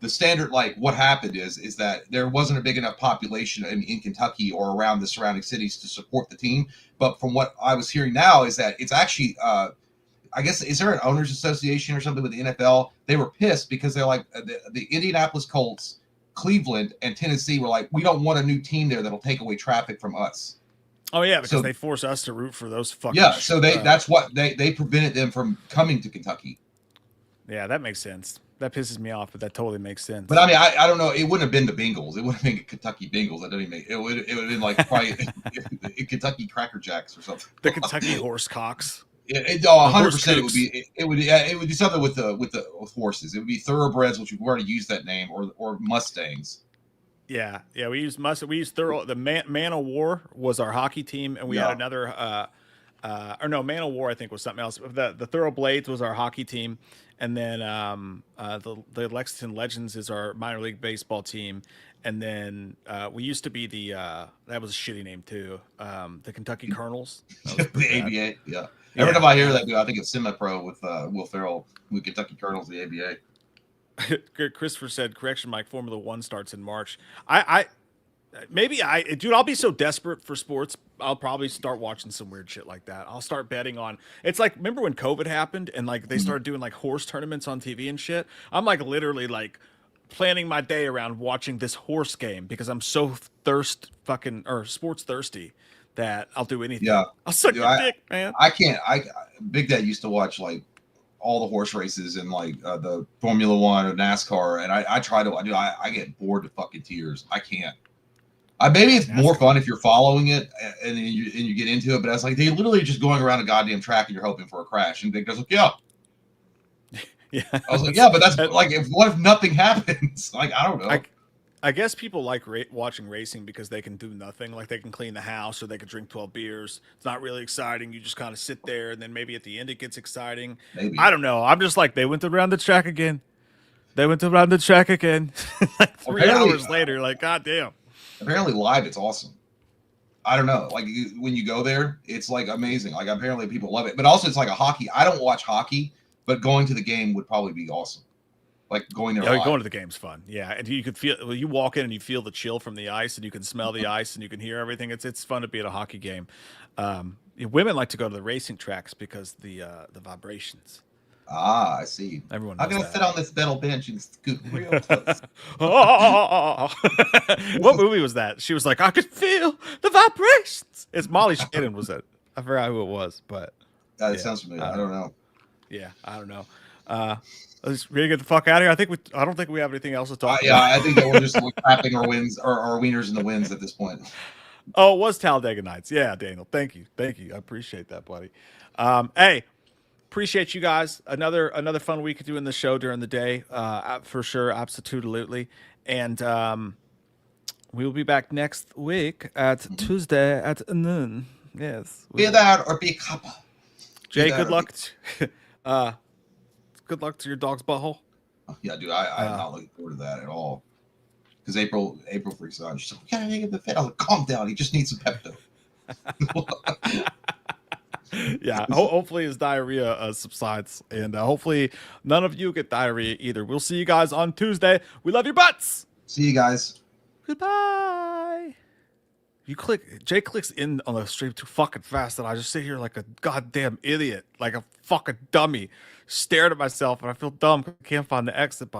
the standard, like what happened is that there wasn't a big enough population in Kentucky or around the surrounding cities to support the team. But from what I was hearing now is that it's actually, I guess, is there an owners association or something with the NFL? They were pissed because they're like the Indianapolis Colts, Cleveland, and Tennessee were like, we don't want a new team there that'll take away traffic from us. Oh yeah, because they force us to root for those fucking. Yeah, so that's what they prevented them from coming to Kentucky. Yeah, that makes sense. That pisses me off, but that totally makes sense. But I mean, I don't know. It wouldn't have been the Bengals. It would have been Kentucky Bengals. That didn't make it. Would have been like probably Kentucky Cracker Jacks or something. The Kentucky Horse Cocks. 100%. It would be something with horses. It would be thoroughbreds, which we've already used that name, or Mustangs. Yeah. We used the Man of War was our hockey team, and we had another. Or no, Man of War I think was something else. The Thoroughblades was our hockey team. And then the Lexington Legends is our minor league baseball team. And then we used to be that was a shitty name too. The Kentucky Colonels. The ABA, yeah. Every time I hear that, I think of semi-pro with Will Ferrell with Kentucky Colonels, the ABA. Christopher said, correction, Mike, Formula One starts in March. Dude, I'll be so desperate for sports. I'll probably start watching some weird shit like that. I'll start betting on. It's like, remember when COVID happened and like they started doing like horse tournaments on TV and shit? I'm like literally like planning my day around watching this horse game because I'm so sports thirsty that I'll do anything. Yeah, I'll suck your dick, man. I can't. Big Dad used to watch like all the horse races and like the Formula One or NASCAR, and I try to. I get bored to fucking tears. I can't. Maybe it's more fun if you're following it and you get into it, but it's like they literally just going around a goddamn track and you're hoping for a crash. And Dick goes, like, yeah. I was like, yeah, but that's like, what if nothing happens? Like, I don't know. I guess people like watching racing because they can do nothing. Like they can clean the house or they can drink 12 beers. It's not really exciting. You just kind of sit there and then maybe at the end it gets exciting. Maybe. I don't know. I'm just like, they went around the track again. Like 3 hours later, like, goddamn. Apparently live, it's awesome. I don't know. Like when you go there, it's like amazing. Like apparently people love it. But also it's like a hockey. I don't watch hockey, but going to the game would probably be awesome. Like going there. Yeah, going to the game's fun. Yeah, and you could feel. You walk in and you feel the chill from the ice, and you can smell the ice, and you can hear everything. It's fun to be at a hockey game. Women like to go to the racing tracks because the vibrations. Ah, I see. Everyone. I'm gonna sit on this metal bench and scoot real close. What movie was that? She was like, I could feel the vibrations. It's Molly Shannon, was it? I forgot who it was, but it sounds familiar. I don't know. Yeah, I don't know. Let's really get the fuck out of here. I don't think we have anything else to talk about. Yeah, I think that we're just clapping our wins or our wieners in the winds at this point. Oh, it was Talladega Nights. Yeah, Daniel. Thank you. I appreciate that, buddy. Hey. Appreciate you guys. Another fun week doing the show during the day, for sure, absolutely. And we will be back next week at Tuesday at noon. Yes. Be there or be Kappa. Jay, good luck. Good luck to your dog's butthole. Yeah, dude, I'm not looking forward to that at all. Because April freaks out. She's like, "We gotta get the vet." I was like, "Calm down. He just needs some Pepto." Yeah, hopefully his diarrhea subsides, and hopefully none of you get diarrhea either. We'll see you guys on Tuesday. We love your butts. See you guys. Goodbye. Jay clicks in on the stream too fucking fast, and I just sit here like a goddamn idiot, like a fucking dummy, staring at myself, and I feel dumb. Can't find the exit button.